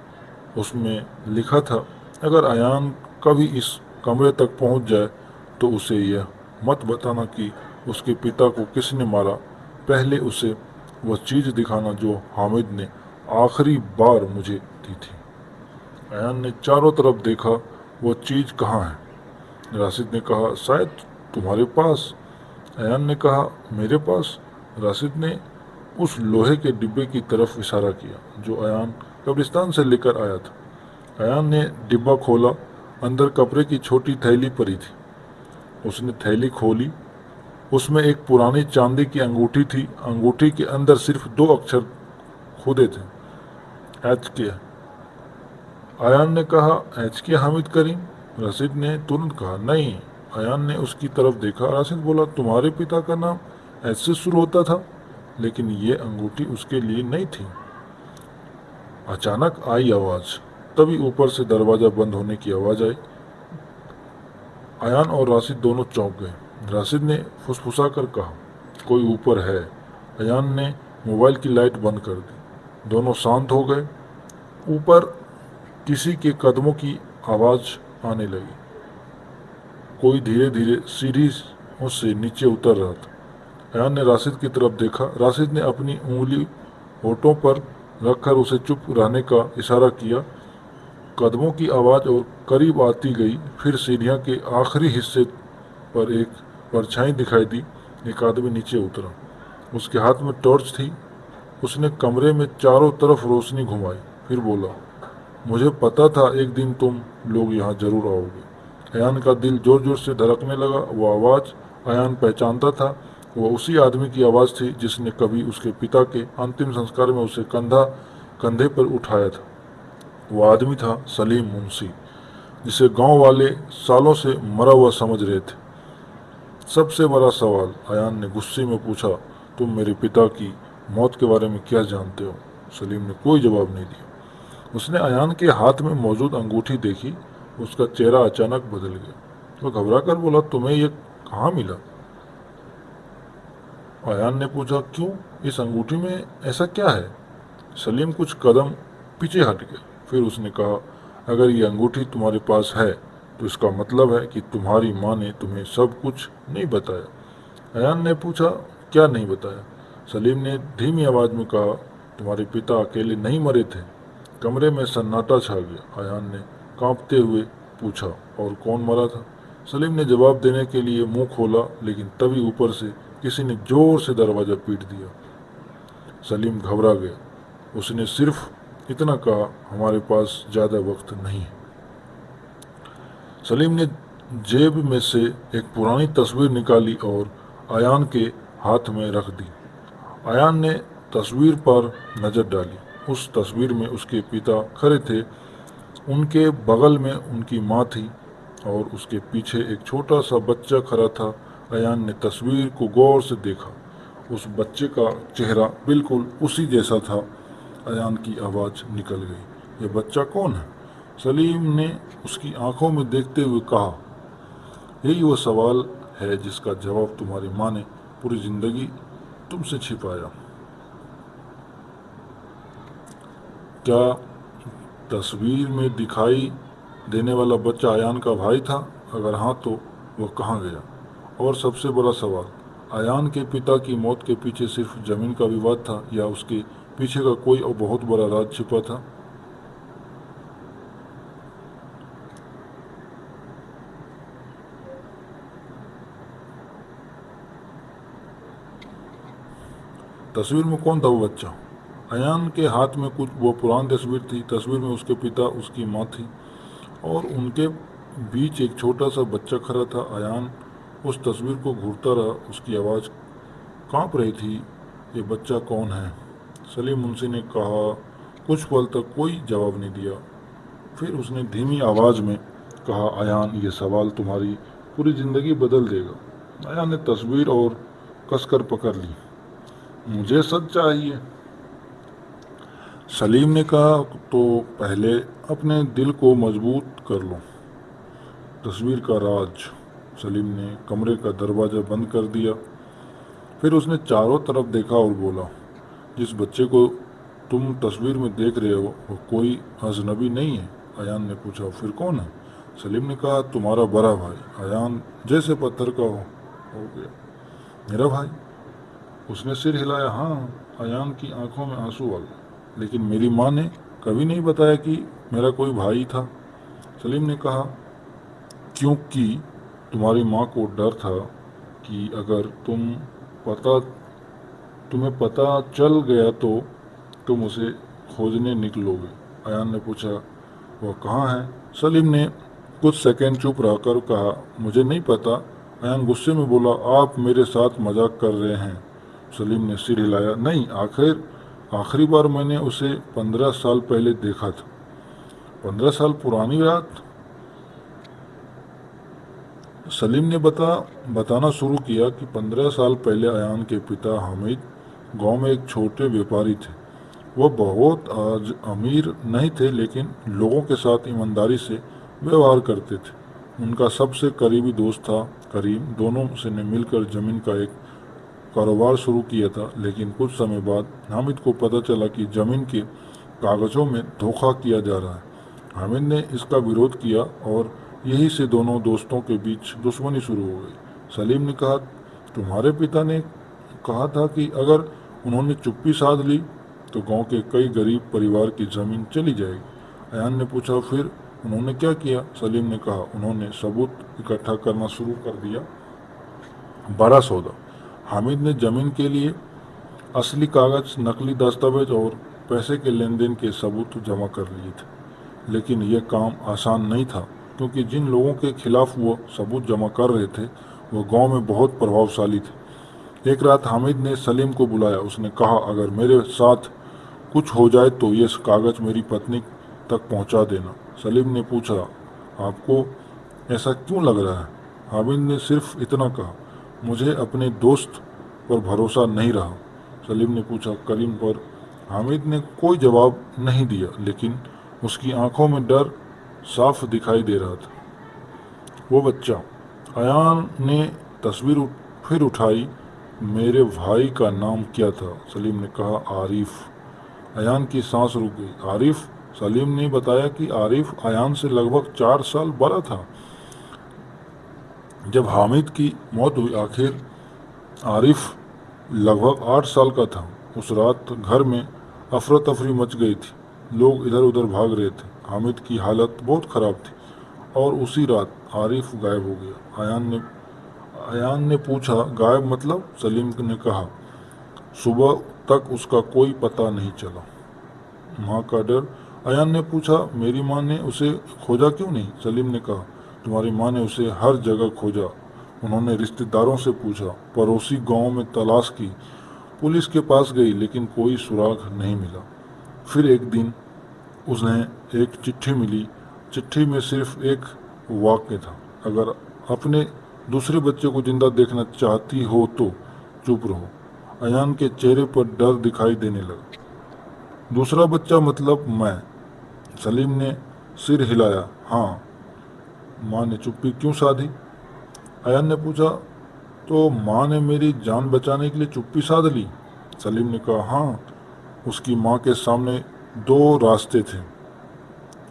उसमें लिखा था, अगर अयान कभी इस कमरे तक पहुंच जाए तो उसे यह मत बताना कि उसके पिता को किसने मारा। पहले उसे वह चीज़ दिखाना जो हामिद ने आखिरी बार मुझे दी थी। अयान ने चारों तरफ देखा, वो चीज़ कहाँ है? राशिद ने कहा, शायद तुम्हारे पास। अयान ने कहा, मेरे पास? राशिद ने उस लोहे के डिब्बे की तरफ इशारा किया जो अयान कब्रिस्तान से लेकर आया था। अयान ने डिब्बा खोला। अंदर कपड़े की छोटी थैली पड़ी थी। उसने थैली खोली। उसमें एक पुरानी चांदी की अंगूठी थी। अंगूठी के अंदर सिर्फ 2 अक्षर खुदे थे, HK। अयान ने कहा, HK हामिद करीम? राशिद ने तुरंत कहा, नहीं। अयान ने उसकी तरफ देखा। राशिद बोला, तुम्हारे पिता का नाम H से शुरू होता था, लेकिन ये अंगूठी उसके लिए नहीं थी। अचानक आई आवाज़, तभी ऊपर से दरवाज़ा बंद होने की आवाज़ आई। अयान और राशिद दोनों चौंक गए। राशिद ने फुसफुसा कर कहा, कोई ऊपर है। अयान ने मोबाइल की लाइट बंद कर दी। दोनों शांत हो गए। ऊपर किसी के कदमों की आवाज़ आने लगी। कोई धीरे धीरे सीढ़ी से नीचे उतर रहा था। अयान ने राशिद की तरफ देखा। राशिद ने अपनी उंगली होठों पर रखकर उसे चुप रहने का इशारा किया। कदमों की आवाज़ और करीब आती गई। फिर सीढ़ियाँ के आखिरी हिस्से पर एक परछाई दिखाई दी। एक आदमी नीचे उतरा। उसके हाथ में टॉर्च थी। उसने कमरे में चारों तरफ रोशनी घुमाई, फिर बोला, मुझे पता था एक दिन तुम लोग यहाँ जरूर आओगे। अयान का दिल जोर जोर से धड़कने लगा। वो आवाज़ अयान पहचानता था। वो उसी आदमी की आवाज़ थी जिसने कभी उसके पिता के अंतिम संस्कार में उसे कंधे पर उठाया था। वो आदमी था सलीम मुंशी, जिसे गांव वाले सालों से मरा हुआ समझ रहे थे। सबसे बड़ा सवाल, अयान ने गुस्से में पूछा, तुम मेरे पिता की मौत के बारे में क्या जानते हो? सलीम ने कोई जवाब नहीं दिया। उसने अयान के हाथ में मौजूद अंगूठी देखी। उसका चेहरा अचानक बदल गया। वो घबरा कर बोला, तुम्हें ये कहाँ मिला? अयान ने पूछा, क्यों, इस अंगूठी में ऐसा क्या है? सलीम कुछ कदम पीछे हट गया। फिर उसने कहा, अगर ये अंगूठी तुम्हारे पास है तो इसका मतलब है कि तुम्हारी माँ ने तुम्हें सब कुछ नहीं बताया। अयान ने पूछा, क्या नहीं बताया? सलीम ने धीमी आवाज़ में कहा, तुम्हारे पिता अकेले नहीं मरे थे। कमरे में सन्नाटा छा गया। अयान ने कांपते हुए पूछा, और कौन मरा था? सलीम ने जवाब देने के लिए मुंह खोला, लेकिन तभी ऊपर से किसी ने जोर से दरवाज़ा पीट दिया। सलीम घबरा गया। उसने सिर्फ इतना कहा, हमारे पास ज़्यादा वक्त नहीं है। सलीम ने जेब में से एक पुरानी तस्वीर निकाली और अयान के हाथ में रख दी। अयान ने तस्वीर पर नज़र डाली। उस तस्वीर में उसके पिता खड़े थे। उनके बगल में उनकी माँ थी और उसके पीछे एक छोटा सा बच्चा खड़ा था। अयान ने तस्वीर को गौर से देखा। उस बच्चे का चेहरा बिल्कुल उसी जैसा था। अयान की आवाज़ निकल गई, ये बच्चा कौन है? सलीम ने उसकी आंखों में देखते हुए कहा, यही वो सवाल है जिसका जवाब तुम्हारी माँ ने पूरी जिंदगी तुमसे छिपाया। क्या तस्वीर में दिखाई देने वाला बच्चा अयान का भाई था? अगर हाँ तो वह कहाँ गया? और सबसे बड़ा सवाल, अयान के पिता की मौत के पीछे सिर्फ जमीन का विवाद था या उसके पीछे का कोई और बहुत बड़ा राज छिपा था? तस्वीर में कौन था वो बच्चा? अयान के हाथ में कुछ वो पुरानी तस्वीर थी। तस्वीर में उसके पिता, उसकी माँ थी और उनके बीच एक छोटा सा बच्चा खड़ा था। अयान उस तस्वीर को घूरता रहा। उसकी आवाज़ कांप रही थी, ये बच्चा कौन है? सलीम मुंशी ने कहा। कुछ पल तक कोई जवाब नहीं दिया। फिर उसने धीमी आवाज़ में कहा, अयान, ये सवाल तुम्हारी पूरी ज़िंदगी बदल देगा। अयान ने तस्वीर और कसकर पकड़ ली। मुझे सच चाहिए। सलीम ने कहा, तो पहले अपने दिल को मजबूत कर लो। तस्वीर का राज। सलीम ने कमरे का दरवाज़ा बंद कर दिया। फिर उसने चारों तरफ देखा और बोला, जिस बच्चे को तुम तस्वीर में देख रहे हो वो कोई अजनबी नहीं है। अयान ने पूछा, फिर कौन है? सलीम ने कहा, तुम्हारा बड़ा भाई। अयान जैसे पत्थर का हो गया। मेरा भाई? उसने सिर हिलाया। हाँ। अयान की आंखों में आंसू आ गए। लेकिन मेरी माँ ने कभी नहीं बताया कि मेरा कोई भाई था। सलीम ने कहा, क्योंकि तुम्हारी माँ को डर था कि अगर तुम्हें पता चल गया तो तुम उसे खोजने निकलोगे। अयान ने पूछा, वह कहाँ है? सलीम ने कुछ सेकंड चुप रहकर कहा, मुझे नहीं पता। अयान गुस्से में बोला, आप मेरे साथ मजाक कर रहे हैं। सलीम ने सिर हिलाया। नहीं, आखिरी बार मैंने उसे 15 साल पहले देखा था। 15 साल पुरानी रात? सलीम ने बताना शुरू किया कि 15 साल पहले अयान के पिता हामिद गांव में एक छोटे व्यापारी थे। वह बहुत आज अमीर नहीं थे, लेकिन लोगों के साथ ईमानदारी से व्यवहार करते थे। उनका सबसे करीबी दोस्त था करीम। दोनों से ने मिलकर ज़मीन का एक कारोबार शुरू किया था, लेकिन कुछ समय बाद हामिद को पता चला कि ज़मीन के कागज़ों में धोखा किया जा रहा है। हामिद ने इसका विरोध किया और यही से दोनों दोस्तों के बीच दुश्मनी शुरू हो गई। सलीम ने कहा, तुम्हारे पिता ने कहा था कि अगर उन्होंने चुप्पी साध ली तो गांव के कई गरीब परिवार की ज़मीन चली जाएगी। अयान ने पूछा, फिर उन्होंने क्या किया? सलीम ने कहा, उन्होंने सबूत इकट्ठा करना शुरू कर दिया। बड़ा सौदा। हामिद ने ज़मीन के लिए असली कागज़, नकली दस्तावेज और पैसे के लेन देन के सबूत जमा कर लिए थे। लेकिन यह काम आसान नहीं था, क्योंकि जिन लोगों के खिलाफ वो सबूत जमा कर रहे थे वो गांव में बहुत प्रभावशाली थे। एक रात हामिद ने सलीम को बुलाया। उसने कहा, अगर मेरे साथ कुछ हो जाए तो ये कागज़ मेरी पत्नी तक पहुंचा देना। सलीम ने पूछा, आपको ऐसा क्यों लग रहा है? हामिद ने सिर्फ इतना कहा, मुझे अपने दोस्त पर भरोसा नहीं रहा। सलीम ने पूछा, करीम पर? हामिद ने कोई जवाब नहीं दिया, लेकिन उसकी आंखों में डर साफ दिखाई दे रहा था। वो बच्चा। अयान ने तस्वीर फिर उठाई। मेरे भाई का नाम क्या था? सलीम ने कहा, आरिफ। अयान की सांस रुक गई। आरिफ? सलीम ने बताया कि आरिफ अयान से लगभग 4 साल बड़ा था। जब हामिद की मौत हुई, आखिर आरिफ लगभग 8 साल का था। उस रात घर में अफरा तफरी मच गई थी। लोग इधर उधर भाग रहे थे। हामिद की हालत बहुत ख़राब थी और उसी रात आरिफ गायब हो गया। अयान ने पूछा, गायब मतलब? सलीम ने कहा, सुबह तक उसका कोई पता नहीं चला। माँ का डर। अयान ने पूछा, मेरी माँ ने उसे खोजा क्यों नहीं? सलीम ने कहा, तुम्हारी माँ ने उसे हर जगह खोजा। उन्होंने रिश्तेदारों से पूछा, पड़ोसी गांव में तलाश की, पुलिस के पास गई, लेकिन कोई सुराग नहीं मिला। फिर एक दिन उन्हें एक चिट्ठी मिली। चिट्ठी में सिर्फ एक वाक्य था, अगर अपने दूसरे बच्चे को जिंदा देखना चाहती हो तो चुप रहो। अयान के चेहरे पर डर दिखाई देने लगा। दूसरा बच्चा मतलब मैं? सलीम ने सिर हिलाया। हाँ। माँ ने चुप्पी क्यों साधी? अयान ने पूछा, तो माँ ने मेरी जान बचाने के लिए चुप्पी साध ली? सलीम ने कहा, हाँ। उसकी माँ के सामने 2 रास्ते थे।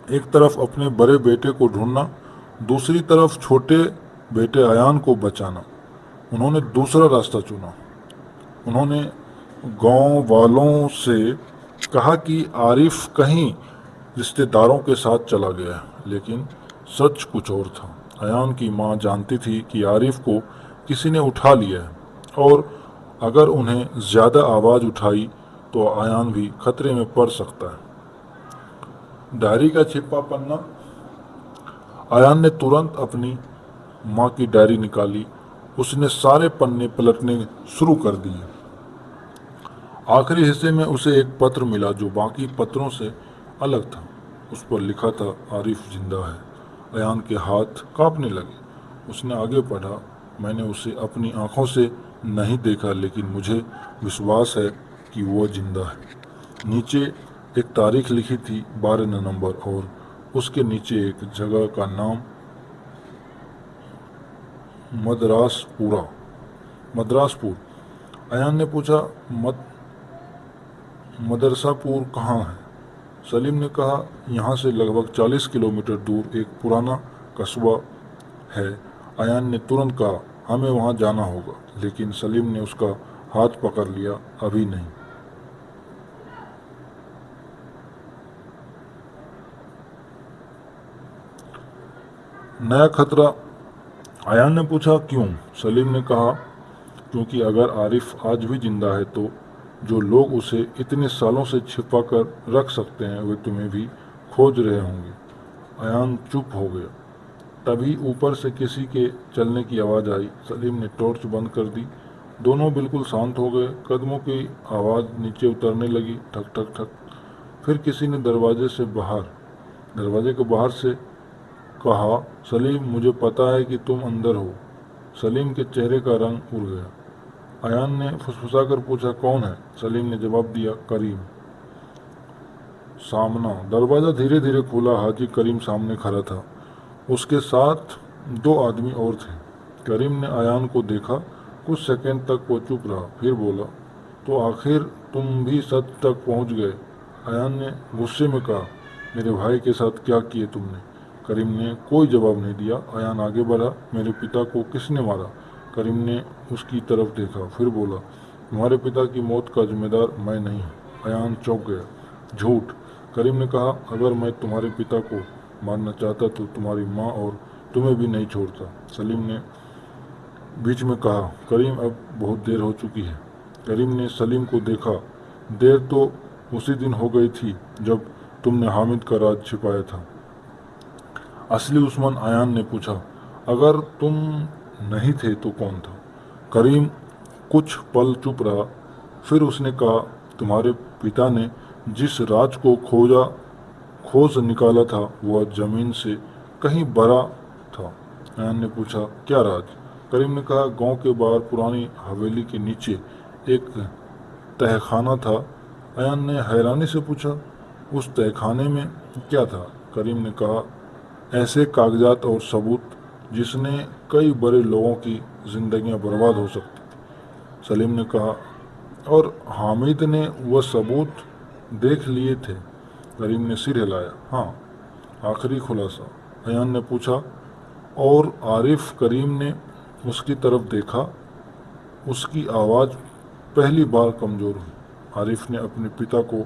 एक तरफ अपने बड़े बेटे को ढूंढना, दूसरी तरफ छोटे बेटे अयान को बचाना। उन्होंने दूसरा रास्ता चुना। उन्होंने गांव वालों से कहा कि आरिफ कहीं रिश्तेदारों के साथ चला गया, लेकिन सच कुछ और था। अयान की माँ जानती थी कि आरिफ को किसी ने उठा लिया है और अगर उन्हें ज़्यादा आवाज़ उठाई तो अयान भी खतरे में पड़ सकता है। डायरी का छिपा पन्ना। अयान ने तुरंत अपनी माँ की डायरी निकाली। उसने सारे पन्ने पलटने शुरू कर दिए। आखिरी हिस्से में उसे एक पत्र मिला जो बाकी पत्रों से अलग था। उस पर लिखा था, आरिफ जिंदा है। अयान के हाथ कांपने लगे। उसने आगे पढ़ा, मैंने उसे अपनी आंखों से नहीं देखा, लेकिन मुझे विश्वास है कि वो जिंदा है। नीचे एक तारीख लिखी थी, 12 नवंबर, और उसके नीचे एक जगह का नाम, मद्रासपुर। अयान ने पूछा, मदरसापुर कहाँ है? सलीम ने कहा, यहाँ से लगभग 40 किलोमीटर दूर एक पुराना कस्बा है। अयान ने तुरंत कहा, हमें वहाँ जाना होगा, लेकिन सलीम ने उसका हाथ पकड़ लिया, अभी नहीं। नया खतरा। अयान ने पूछा, क्यों? सलीम ने कहा, क्योंकि अगर आरिफ आज भी जिंदा है तो जो लोग उसे इतने सालों से छिपा कर रख सकते हैं वे तुम्हें भी खोज रहे होंगे। अयान चुप हो गया। तभी ऊपर से किसी के चलने की आवाज़ आई। सलीम ने टॉर्च बंद कर दी। दोनों बिल्कुल शांत हो गए। कदमों की आवाज़ नीचे उतरने लगी, ठक ठक ठक। फिर किसी ने दरवाजे के बाहर से कहा, सलीम, मुझे पता है कि तुम अंदर हो। सलीम के चेहरे का रंग उड़ गया। अयान ने फुसफुसाकर पूछा, कौन है? सलीम ने जवाब दिया, करीम। सामना। दरवाज़ा धीरे धीरे खुला। हाजी करीम सामने खड़ा था। उसके साथ दो आदमी और थे। करीम ने आयान को देखा। कुछ सेकंड तक वो चुप रहा, फिर बोला, तो आखिर तुम भी सच तक पहुंच गए। आयान ने गुस्से में कहा, मेरे भाई के साथ क्या किए तुमने? करीम ने कोई जवाब नहीं दिया। आयान आगे बढ़ा, मेरे पिता को किसने मारा? करीम ने उसकी तरफ देखा, फिर बोला, तुम्हारे पिता की मौत का जिम्मेदार मैं नहीं हूँ। आयान चौंक गया। झूठ। करीम ने कहा, अगर मैं तुम्हारे पिता को मारना चाहता तो तुम्हारी माँ और तुम्हें भी नहीं छोड़ता। सलीम ने बीच में कहा, करीम अब बहुत देर हो चुकी है। करीम ने सलीम को देखा। देर तो उसी दिन हो गई थी जब तुमने हामिद का राज छिपाया था। असली दुश्मन? आयान ने पूछा। अगर तुम नहीं थे तो कौन था? करीम कुछ पल चुप रहा, फिर उसने कहा, तुम्हारे पिता ने जिस राज को खोज निकाला था वह जमीन से कहीं बड़ा था। आयान ने पूछा, क्या राज? करीम ने कहा, गांव के बाहर पुरानी हवेली के नीचे एक तहखाना था। आयान ने हैरानी से पूछा, उस तहखाने में क्या था? करीम ने कहा, ऐसे कागजात और सबूत जिसने कई बड़े लोगों की जिंदगियां बर्बाद हो सकती। सलीम ने कहा, और हामिद ने वह सबूत देख लिए थे? करीम ने सिर हिलाया। हाँ। आखिरी खुलासा? अयान ने पूछा। और आरिफ? करीम ने उसकी तरफ देखा। उसकी आवाज़ पहली बार कमज़ोर हुई। आरिफ ने अपने पिता को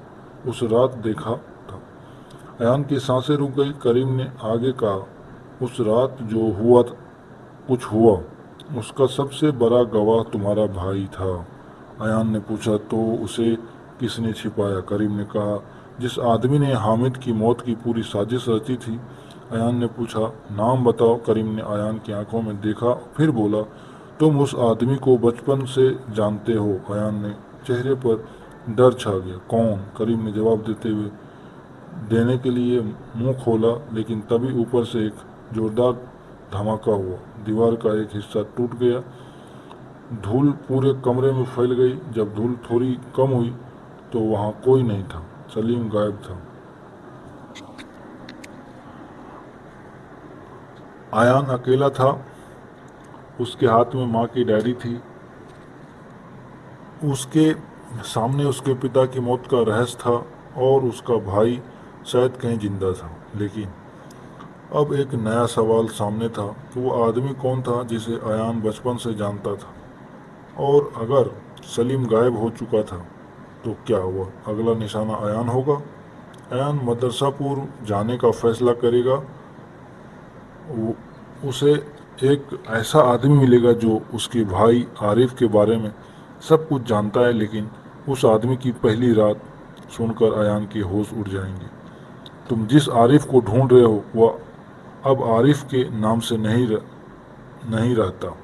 उस रात देखा था। अयान की सांसें रुक गई। करीम ने आगे कहा, उस रात जो हुआ कुछ हुआ, उसका सबसे बड़ा गवाह तुम्हारा भाई था। अयान ने पूछा, तो उसे किसने छिपाया? करीम ने कहा, जिस आदमी ने हामिद की मौत की पूरी साजिश रची थी। अयान ने पूछा, नाम बताओ। करीम ने अयान की आंखों में देखा, फिर बोला, तुम उस आदमी को बचपन से जानते हो। अयान ने चेहरे पर डर छा गया। कौन? करीम ने जवाब देने के लिए मुंह खोला, लेकिन तभी ऊपर से एक जोरदार धमाका हुआ। दीवार का एक हिस्सा टूट गया। धूल पूरे कमरे में फैल गई। जब धूल थोड़ी कम हुई तो वहाँ कोई नहीं था। सलीम गायब था। आयान अकेला था। उसके हाथ में माँ की डायरी थी। उसके सामने उसके पिता की मौत का रहस्य था और उसका भाई शायद कहीं जिंदा था। लेकिन अब एक नया सवाल सामने था कि वो आदमी कौन था जिसे आयान बचपन से जानता था। और अगर सलीम गायब हो चुका था तो क्या हुआ? अगला निशाना आयान होगा। आयान मदरसापुर जाने का फैसला करेगा। उसे एक ऐसा आदमी मिलेगा जो उसके भाई आरिफ के बारे में सब कुछ जानता है। लेकिन उस आदमी की पहली रात सुनकर आयान के होश उड़ जाएंगे। तुम जिस आरिफ को ढूंढ रहे हो वह अब आरिफ के नाम से नहीं रहता।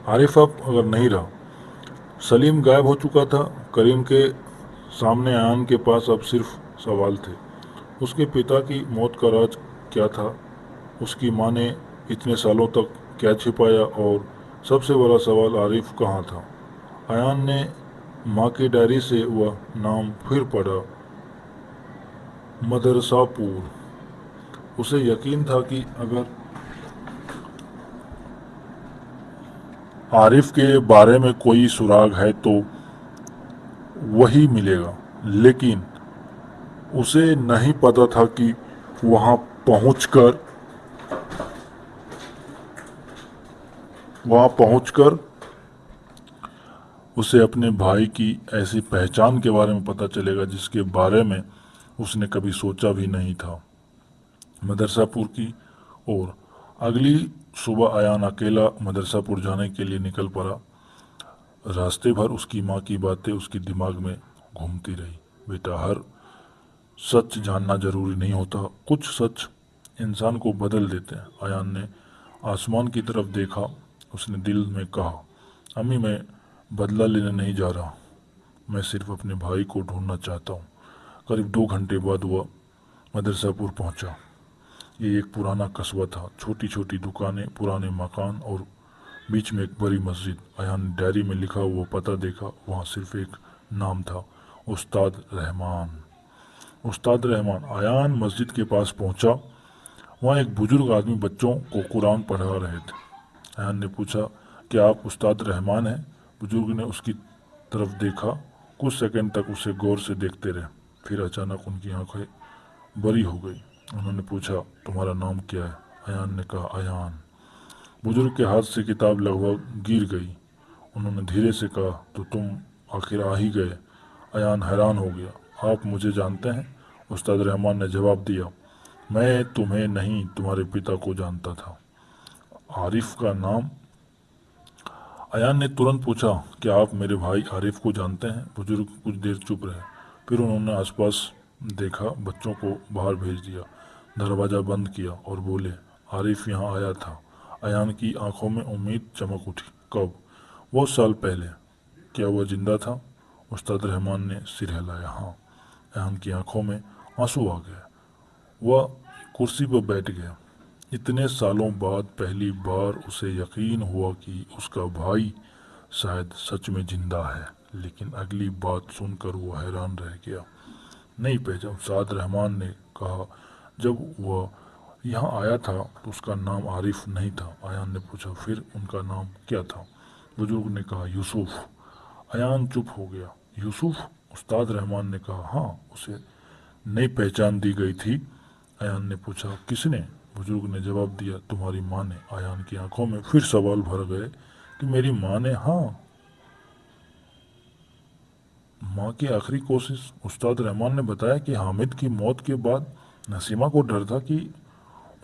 आरिफ अब अगर नहीं रहा। सलीम गायब हो चुका था। करीम के सामने आयान के पास अब सिर्फ सवाल थे। उसके पिता की मौत का राज क्या था? उसकी माँ ने इतने सालों तक क्या छिपाया? और सबसे बड़ा सवाल, आरिफ कहाँ था? आयान ने माँ की डायरी से वह नाम फिर पढ़ा, मदरसापुर। उसे यकीन था कि अगर आरिफ के बारे में कोई सुराग है तो वही मिलेगा। लेकिन उसे नहीं पता था कि वहां पहुंचकर वहां पहुंचकर उसे अपने भाई की ऐसी पहचान के बारे में पता चलेगा जिसके बारे में उसने कभी सोचा भी नहीं था। मदरसापुर की ओर अगली सुबह आयान अकेला मदरसापुर जाने के लिए निकल पड़ा। रास्ते भर उसकी माँ की बातें उसके दिमाग में घूमती रही। बेटा, हर सच जानना जरूरी नहीं होता। कुछ सच इंसान को बदल देते हैं। आयान ने आसमान की तरफ देखा। उसने दिल में कहा, अम्मी, मैं बदला लेने नहीं जा रहा। मैं सिर्फ अपने भाई को ढूंढना चाहता हूँ। करीब 2 घंटे बाद वह मदरसापुर पहुंचा। ये एक पुराना कस्बा था, छोटी छोटी दुकानें, पुराने मकान और बीच में एक बड़ी मस्जिद। अयान ने डायरी में लिखा हुआ पता देखा, वहाँ सिर्फ एक नाम था, उस्ताद रहमान। उस्ताद रहमान। अयान मस्जिद के पास पहुंचा। वहाँ एक बुजुर्ग आदमी बच्चों को कुरान पढ़ा रहे थे। अयान ने पूछा, क्या आप उस्ताद रहमान हैं? बुजुर्ग ने उसकी तरफ देखा, कुछ सेकंड तक उसे गौर से देखते रहे। फिर अचानक उनकी आंखें बड़ी हो गई। उन्होंने पूछा, तुम्हारा नाम क्या है? अयान ने कहा, अयान। बुजुर्ग के हाथ से किताब लगभग गिर गई। उन्होंने धीरे से कहा, तो तुम आखिर आ ही गए। अयान हैरान हो गया। आप मुझे जानते हैं? उस्ताद रहमान ने जवाब दिया, मैं तुम्हें नहीं, तुम्हारे पिता को जानता था। आरिफ का नाम? अयान ने तुरंत पूछा, क्या आप मेरे भाई आरिफ को जानते हैं? बुजुर्ग कुछ देर चुप रहे, फिर उन्होंने आसपास देखा, बच्चों को बाहर भेज दिया, दरवाज़ा बंद किया और बोले, आरिफ यहाँ आया था। अयान की आंखों में उम्मीद चमक उठी। कब? बहुत साल पहले। क्या वह जिंदा था? उस्ताद रहमान ने सिर हिलाया। हाँ। अयान की आंखों में आंसू आ गए। वह कुर्सी पर बैठ गया। इतने सालों बाद पहली बार उसे यकीन हुआ कि उसका भाई शायद सच में जिंदा है। लेकिन अगली बात सुनकर वो हैरान रह गया। नहीं पहचान, उस्ताद रहमान ने कहा, जब वह यहाँ आया था तो उसका नाम आरिफ नहीं था। अयान ने पूछा, फिर उनका नाम क्या था? बुजुर्ग ने कहा, यूसुफ। अयान चुप हो गया। यूसुफ? उस्ताद रहमान ने कहा, हाँ, उसे नई पहचान दी गई थी। अयान ने पूछा, किसने? बुजुर्ग ने जवाब दिया, तुम्हारी माँ ने। अयान की आंखों में फिर सवाल भर गए कि मेरी माँ ने? हाँ। माँ की आखिरी कोशिश? उस्ताद रहमान ने बताया कि हामिद की मौत के बाद नसीमा को डर था कि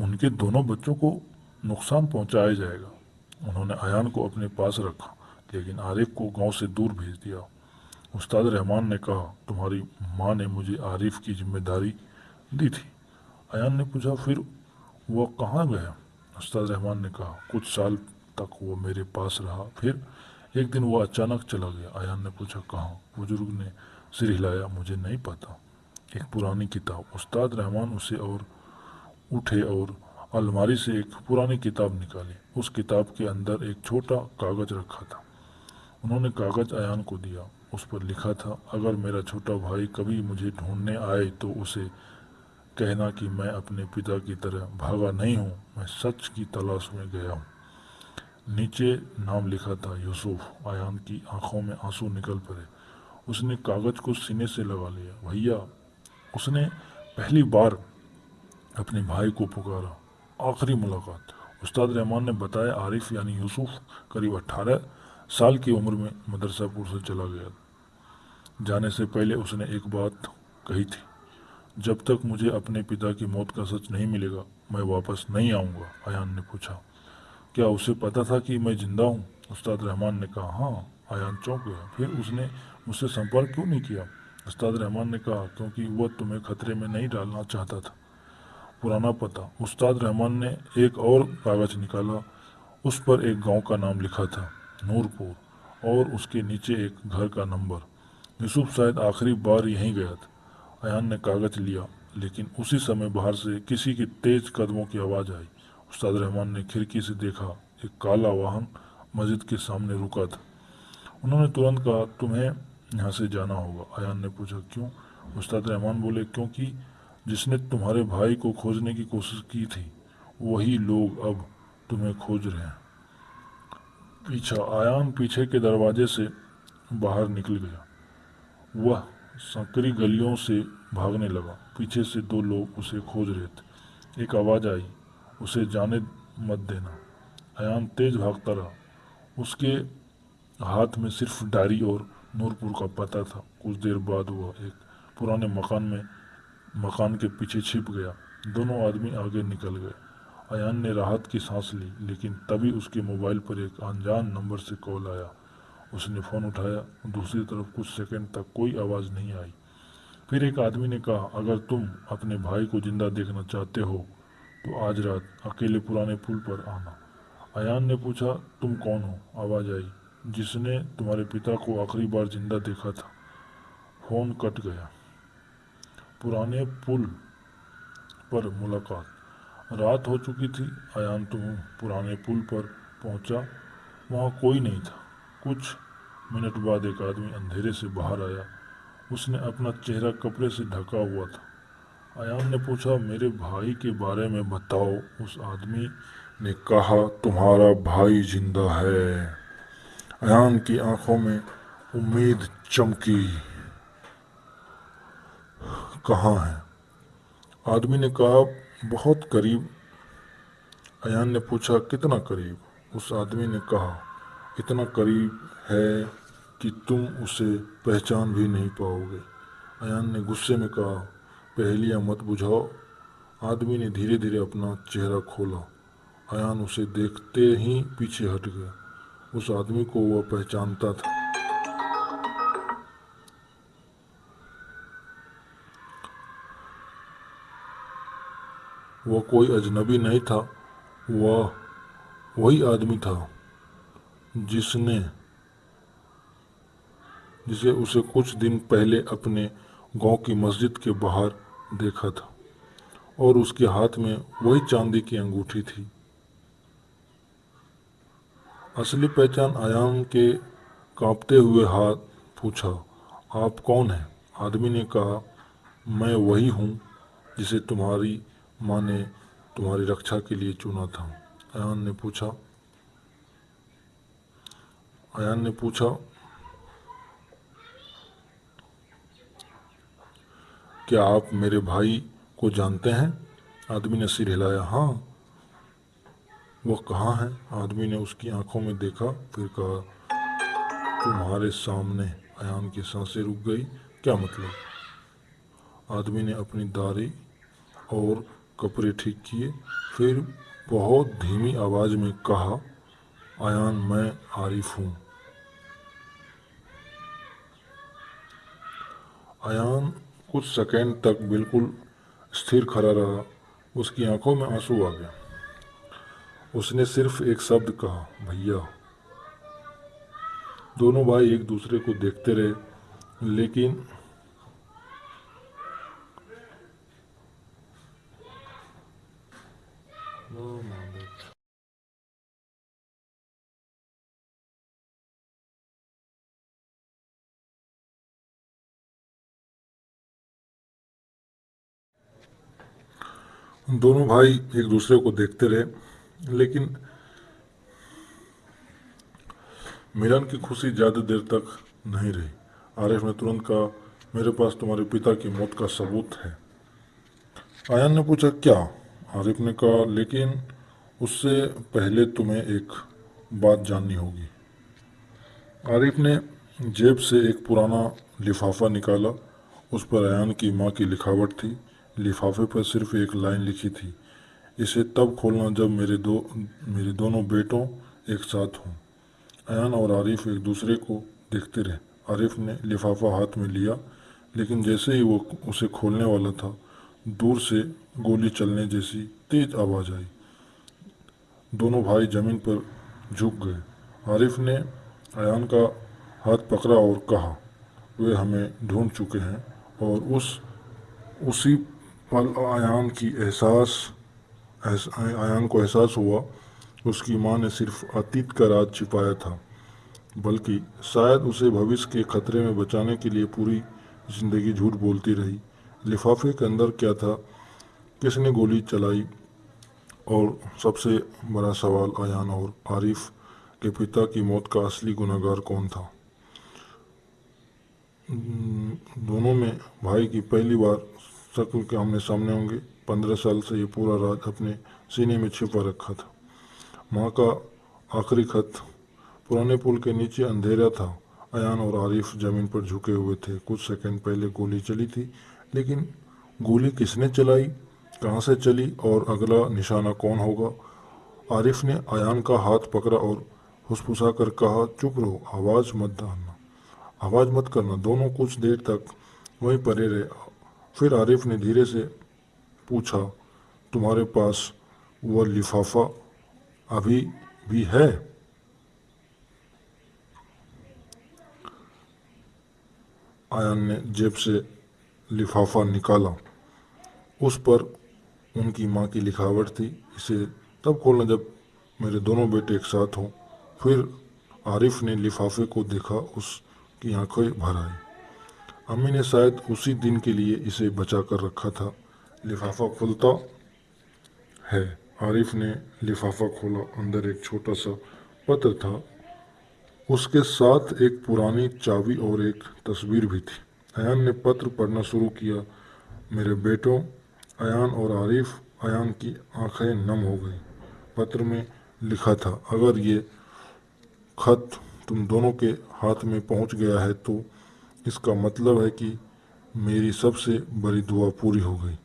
उनके दोनों बच्चों को नुकसान पहुंचाया जाएगा। उन्होंने अयान को अपने पास रखा, लेकिन आरिफ को गांव से दूर भेज दिया। उस्ताद रहमान ने कहा, तुम्हारी माँ ने मुझे आरिफ की जिम्मेदारी दी थी। अयान ने पूछा, फिर वह कहाँ गया? उस्ताद रहमान ने कहा, कुछ साल तक वो मेरे पास रहा, फिर एक दिन वो अचानक चला गया। अयान ने पूछा, कहाँ? बुजुर्ग ने सिर हिलाया, मुझे नहीं पता। एक पुरानी किताब। उस्ताद रहमान उसे और उठे और अलमारी से एक पुरानी किताब निकाली। उस किताब के अंदर एक छोटा कागज रखा था। उन्होंने कागज अयान को दिया। उस पर लिखा था, अगर मेरा छोटा भाई कभी मुझे ढूंढने आए तो उसे कहना कि मैं अपने पिता की तरह भागा नहीं हूँ, मैं सच की तलाश में गया हूँ। नीचे नाम लिखा था, यूसुफ। अयान की आंखों में आंसू निकल पड़े। उसने कागज को सीने से लगा लिया। भैया, उसने पहली बार अपने भाई को पुकारा। आखिरी मुलाकात। उस्ताद रहमान ने बताया, आरिफ यानी यूसुफ करीब 18 साल की उम्र में मदरसापुर से चला गया। जाने से पहले उसने एक बात कही थी, जब तक मुझे अपने पिता की मौत का सच नहीं मिलेगा मैं वापस नहीं आऊँगा। अयान ने पूछा, क्या उसे पता था कि मैं जिंदा हूँ? उस्ताद रहमान ने कहा, हाँ। अयान चौंक गया। फिर उसने मुझसे संपर्क क्यों नहीं किया? उस्ताद रहमान ने कहा, क्योंकि वह तुम्हें खतरे में नहीं डालना चाहता था। पुराना पता। उस्ताद रहमान ने एक और कागज निकाला। उस पर एक गांव का नाम लिखा था, नूरपुर, और उसके नीचे एक घर का नंबर। यूसुफ शायद आखिरी बार यहीं गया था। अयान ने कागज लिया, लेकिन उसी समय बाहर से किसी की तेज कदमों की आवाज़ आई। उस्ताद रहमान ने खिड़की से देखा, एक काला वाहन मस्जिद के सामने रुका था। उन्होंने तुरंत कहा, तुम्हें यहाँ से जाना होगा। अयान ने पूछा, क्यों? उस्ताद रहमान बोले, क्योंकि जिसने तुम्हारे भाई को खोजने की कोशिश की थी वही लोग अब तुम्हें खोज रहे हैं। पीछा। अयान पीछे के दरवाजे से बाहर निकल गया। वह संकरी गलियों से भागने लगा। पीछे से दो लोग उसे खोज रहे थे। एक आवाज़ आई, उसे जाने मत देना। अयान तेज भागता रहा। उसके हाथ में सिर्फ डायरी और नूरपुर का पता था। कुछ देर बाद वह एक पुराने मकान के पीछे छिप गया। दोनों आदमी आगे निकल गए। अयान ने राहत की सांस ली, लेकिन तभी उसके मोबाइल पर एक अनजान नंबर से कॉल आया। उसने फ़ोन उठाया। दूसरी तरफ कुछ सेकंड तक कोई आवाज़ नहीं आई। फिर एक आदमी ने कहा, अगर तुम अपने भाई को जिंदा देखना चाहते हो तो आज रात अकेले पुराने पुल पर आना। अयान ने पूछा, तुम कौन हो? आवाज़ आई, जिसने तुम्हारे पिता को आखिरी बार जिंदा देखा था। फोन कट गया। पुराने पुल पर मुलाकात। रात हो चुकी थी। अयान तो पुराने पुल पर पहुंचा। वहां कोई नहीं था। कुछ मिनट बाद एक आदमी अंधेरे से बाहर आया। उसने अपना चेहरा कपड़े से ढका हुआ था। अयान ने पूछा, मेरे भाई के बारे में बताओ। उस आदमी ने कहा, तुम्हारा भाई जिंदा है। अयान की आंखों में उम्मीद चमकी। कहाँ है? आदमी ने कहा, बहुत करीब। अयान ने पूछा, कितना करीब? उस आदमी ने कहा, इतना करीब है कि तुम उसे पहचान भी नहीं पाओगे। अयान ने गुस्से में कहा, पहेलियां मत बुझाओ। आदमी ने धीरे धीरे अपना चेहरा खोला। अयान उसे देखते ही पीछे हट गया। उस आदमी को वह पहचानता था। वह कोई अजनबी नहीं था। वह वही आदमी था जिसने जिसे उसे कुछ दिन पहले अपने गांव की मस्जिद के बाहर देखा था, और उसके हाथ में वही चांदी की अंगूठी थी। असली पहचान अयान के कांपते हुए हाथ पूछा, आप कौन हैं? आदमी ने कहा, मैं वही हूँ जिसे तुम्हारी माँ ने तुम्हारी रक्षा के लिए चुना था। अयान ने पूछा, क्या आप मेरे भाई को जानते हैं? आदमी ने सिर हिलाया। हाँ। वह कहाँ है? आदमी ने उसकी आंखों में देखा, फिर कहा, तुम्हारे सामने। अयान की सांसें रुक गई। क्या मतलब? आदमी ने अपनी दाढ़ी और कपड़े ठीक किए। फिर बहुत धीमी आवाज में कहा, अयान, मैं आरिफ हूँ। अयान कुछ सेकंड तक बिल्कुल स्थिर खड़ा रहा। उसकी आंखों में आंसू आ गया। उसने सिर्फ एक शब्द कहा, भैया। दोनों भाई एक दूसरे को देखते रहे, लेकिन दोनों भाई एक दूसरे को देखते रहे, लेकिन मिलन की खुशी ज़्यादा देर तक नहीं रही। आरिफ ने तुरंत कहा, मेरे पास तुम्हारे पिता की मौत का सबूत है। आयन ने पूछा, क्या? आरिफ ने कहा, लेकिन उससे पहले तुम्हें एक बात जाननी होगी। आरिफ ने जेब से एक पुराना लिफाफा निकाला। उस पर अयान की माँ की लिखावट थी। लिफाफे पर सिर्फ एक लाइन लिखी थी, इसे तब खोलना जब मेरे दोनों बेटों एक साथ हों। अयान और आरिफ एक दूसरे को देखते रहे। आरिफ ने लिफाफा हाथ में लिया, लेकिन जैसे ही वो उसे खोलने वाला था, दूर से गोली चलने जैसी तेज आवाज़ आई। दोनों भाई जमीन पर झुक गए। आरिफ ने अयान का हाथ पकड़ा और कहा, वे हमें ढूंढ चुके हैं। और उसी पल अयान को एहसास हुआ, उसकी माँ ने सिर्फ अतीत का राज छिपाया था, बल्कि शायद उसे भविष्य के खतरे में बचाने के लिए पूरी जिंदगी झूठ बोलती रही। लिफाफे के अंदर क्या था? किसने गोली चलाई? और सबसे बड़ा सवाल, अयान और आरिफ के पिता की मौत का असली गुनहगार कौन था? दोनों में भाई की पहली बार शक्ल के आमने सामने होंगे। 15 साल से ये पूरा राज अपने सीने में छिपा रखा था। माँ का आखिरी खत। पुराने पुल के नीचे अंधेरा था। अयान और आरिफ जमीन पर झुके हुए थे। कुछ सेकंड पहले गोली चली थी, लेकिन गोली किसने चलाई, कहाँ से चली और अगला निशाना कौन होगा? आरिफ ने अयान का हाथ पकड़ा और फुसफुसा कर कहा, चुप रहो, आवाज़ मत करना। दोनों कुछ देर तक वहीं पड़े रहे। फिर आरिफ ने धीरे से पूछा, तुम्हारे पास वह लिफाफा अभी भी है? आयान ने जेब से लिफाफा निकाला। उस पर उनकी माँ की लिखावट थी, इसे तब खोलना जब मेरे दोनों बेटे एक साथ हों। फिर आरिफ ने लिफाफे को देखा, उसकी आंखें भर आई। अम्मी ने शायद उसी दिन के लिए इसे बचा कर रखा था। लिफाफा खुलता है। आरिफ ने लिफाफा खोला, अंदर एक छोटा सा पत्र था। उसके साथ एक पुरानी चाबी और एक तस्वीर भी थी। अयान ने पत्र पढ़ना शुरू किया। मेरे बेटों अयान और आरिफ। अयान की आंखें नम हो गई। पत्र में लिखा था, अगर ये खत तुम दोनों के हाथ में पहुंच गया है तो इसका मतलब है कि मेरी सबसे बड़ी दुआ पूरी हो गई।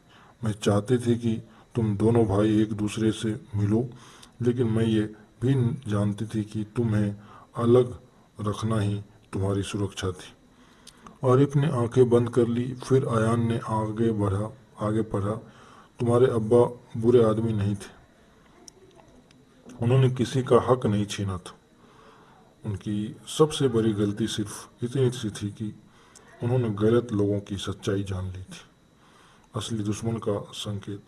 मैं चाहती थी कि तुम दोनों भाई एक दूसरे से मिलो, लेकिन मैं ये भी जानती थी कि तुम्हें अलग रखना ही तुम्हारी सुरक्षा थी। आरिफ ने आंखें बंद कर ली। फिर अयान ने आगे पढ़ा, तुम्हारे अब्बा बुरे आदमी नहीं थे। उन्होंने किसी का हक नहीं छीना था। उनकी सबसे बड़ी गलती सिर्फ इतनी सी थी कि उन्होंने गलत लोगों की सच्चाई जान ली थी। असली दुश्मन का संकेत।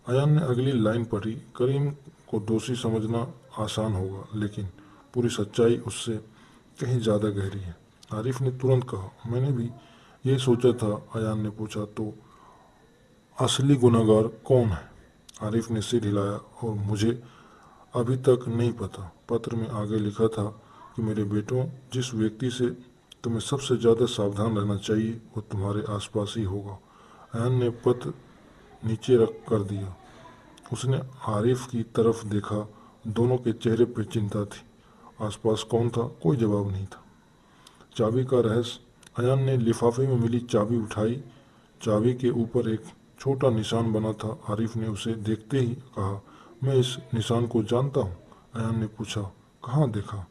अयान ने अगली लाइन पढ़ी, करीम को दोषी समझना आसान होगा, लेकिन पूरी सच्चाई उससे कहीं ज़्यादा गहरी है। आरिफ ने तुरंत कहा, मैंने भी यही सोचा था। अयान ने पूछा, तो असली गुनहगार कौन है? आरिफ ने सिर हिलाया, और मुझे अभी तक नहीं पता। पत्र में आगे लिखा था कि मेरे बेटों, जिस व्यक्ति से तुम्हें सबसे ज़्यादा सावधान रहना चाहिए वो तुम्हारे आसपास ही होगा। अयान ने पत्र नीचे रख कर दिया। उसने आरिफ की तरफ देखा। दोनों के चेहरे पर चिंता थी। आसपास कौन था? कोई जवाब नहीं था। चाबी का रहस्य। अयान ने लिफाफे में मिली चाबी उठाई। चाबी के ऊपर एक छोटा निशान बना था। आरिफ ने उसे देखते ही कहा, मैं इस निशान को जानता हूँ। अयान ने पूछा, कहाँ देखा?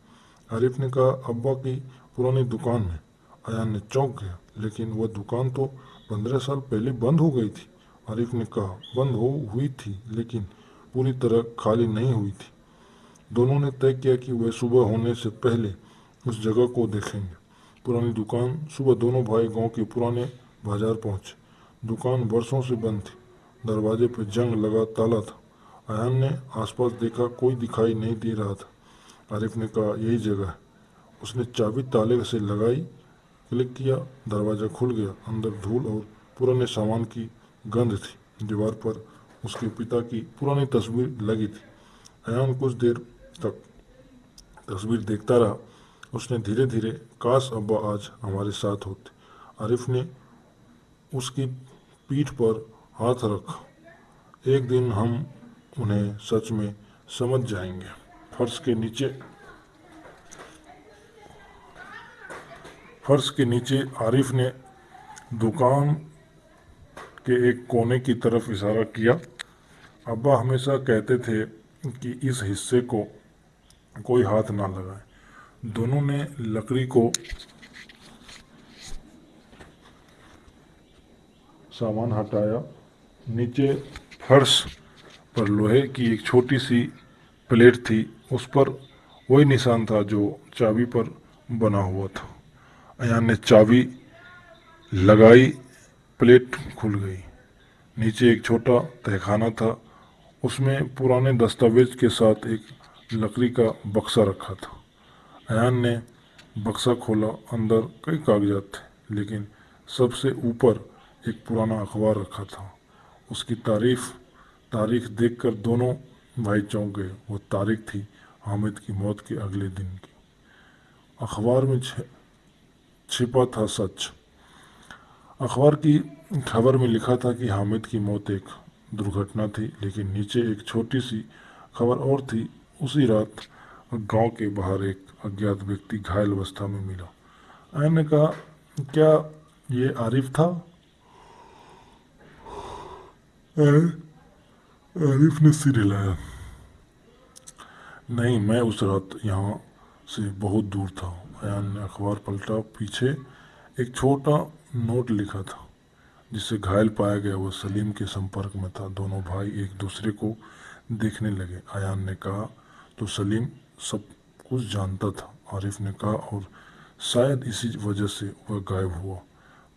आरिफ ने कहा, अब्बा की पुरानी दुकान में। अयान ने चौंक गया, लेकिन वह दुकान तो 15 साल पहले बंद हो गई थी। आरिफ ने कहा, बंद हो हुई थी, लेकिन पूरी तरह खाली नहीं हुई थी। दोनों ने तय किया कि वे सुबह होने से पहले उस जगह को देखेंगे। पुरानी दुकान। सुबह दोनों भाई गांव के पुराने बाजार पहुंचे। दुकान वर्षों से बंद थी। दरवाजे पर जंग लगा ताला था। अयान ने आसपास देखा, कोई दिखाई नहीं दे रहा था। आरिफ ने कहा, यही जगह है। उसने चाबी ताले से लगाई, क्लिक किया, दरवाज़ा खुल गया। अंदर धूल और पुराने सामान की गंध थी। दीवार पर उसके पिता की पुरानी तस्वीर लगी थी। अयान कुछ देर तक तस्वीर देखता रहा। उसने धीरे धीरे, काश अब्बा आज हमारे साथ होते। आरिफ ने उसकी पीठ पर हाथ रखा, एक दिन हम उन्हें सच में समझ जाएंगे। फर्श के नीचे फर्श के नीचे आरिफ ने दुकान के एक कोने की तरफ इशारा किया। अब्बा हमेशा कहते थे कि इस हिस्से को कोई हाथ ना लगाए। दोनों ने लकड़ी को सामान हटाया। नीचे फर्श पर लोहे की एक छोटी सी प्लेट थी। उस पर वही निशान था जो चाबी पर बना हुआ था। अयान ने चाबी लगाई, प्लेट खुल गई। नीचे एक छोटा तहखाना था। उसमें पुराने दस्तावेज के साथ एक लकड़ी का बक्सा रखा था। अयान ने बक्सा खोला। अंदर कई कागजात थे, लेकिन सबसे ऊपर एक पुराना अखबार रखा था। उसकी तारीख देखकर दोनों भाई चौंक गए। वो तारीख थी हामिद की मौत के अगले दिन की। अखबार में छिपा था सच। अखबार की खबर में लिखा था कि हामिद की मौत एक दुर्घटना थी, लेकिन नीचे एक छोटी सी खबर और थी। उसी रात गांव के बाहर एक अज्ञात व्यक्ति घायल अवस्था में मिला। अयन ने कहा, क्या ये आरिफ था? आरिफ ने सिर हिलाया। नहीं, मैं उस रात यहाँ से बहुत दूर था। अयान ने अखबार पलटा। पीछे एक छोटा नोट लिखा था, जिसे घायल पाया गया वो सलीम के संपर्क में था। दोनों भाई एक दूसरे को देखने लगे। अयान ने कहा, तो सलीम सब कुछ जानता था? आरिफ ने कहा, और शायद इसी वजह से वह गायब हुआ।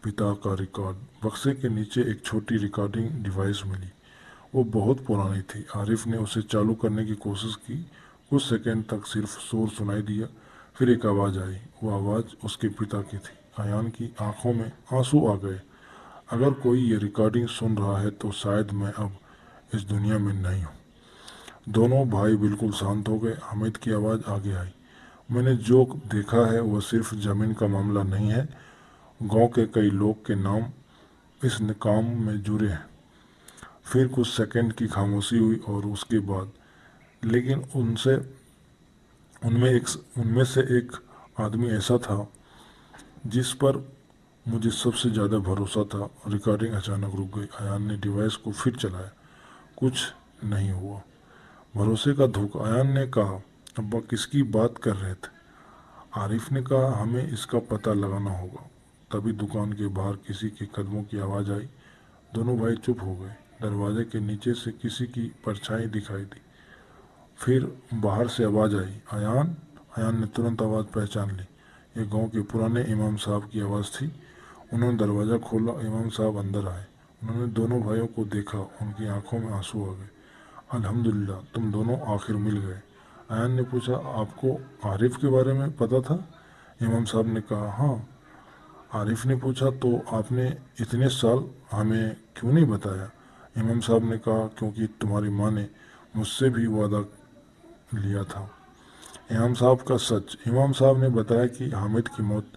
पिता का रिकॉर्ड। बक्से के नीचे एक छोटी रिकॉर्डिंग डिवाइस मिली। वो बहुत पुरानी थी। आरिफ ने उसे चालू करने की कोशिश की। कुछ सेकंड तक सिर्फ शोर सुनाई दिया। फिर एक आवाज़ आई। वो आवाज़ उसके पिता की थी। अयान की आंखों में आंसू आ गए। अगर कोई ये रिकॉर्डिंग सुन रहा है तो शायद मैं अब इस दुनिया में नहीं हूँ। दोनों भाई बिल्कुल शांत हो गए। हामिद की आवाज़ आगे आई। मैंने जो देखा है वह सिर्फ ज़मीन का मामला नहीं है। गांव के कई लोग के नाम इस काम में जुड़े हैं। फिर कुछ सेकंड की खामोशी हुई और उसके बाद, लेकिन उनमें से एक आदमी ऐसा था जिस पर मुझे सबसे ज़्यादा भरोसा था। रिकॉर्डिंग अचानक रुक गई। अयान ने डिवाइस को फिर चलाया। कुछ नहीं हुआ। भरोसे का धोखा। अयान ने कहा, अब्बा किसकी बात कर रहे थे? आरिफ ने कहा, हमें इसका पता लगाना होगा। तभी दुकान के बाहर किसी के कदमों की आवाज़ आई। दोनों भाई चुप हो गए। दरवाजे के नीचे से किसी की परछाई दिखाई दी। फिर बाहर से आवाज़ आई, अयान। अयान ने तुरंत आवाज़ पहचान ली। ये गांव के पुराने इमाम साहब की आवाज़ थी। उन्होंने दरवाज़ा खोला। इमाम साहब अंदर आए। उन्होंने दोनों भाइयों को देखा। उनकी आंखों में आंसू आ गए। अल्हम्दुलिल्लाह, तुम दोनों आखिर मिल गए। अयान ने पूछा, आपको आरिफ के बारे में पता था? इमाम साहब ने कहा, हाँ। आरिफ ने पूछा, तो आपने इतने साल हमें क्यों नहीं बताया? इमाम साहब ने कहा, क्योंकि तुम्हारी माँ ने मुझसे भी वादा लिया था। इमाम साहब का सच। इमाम साहब ने बताया कि हामिद की मौत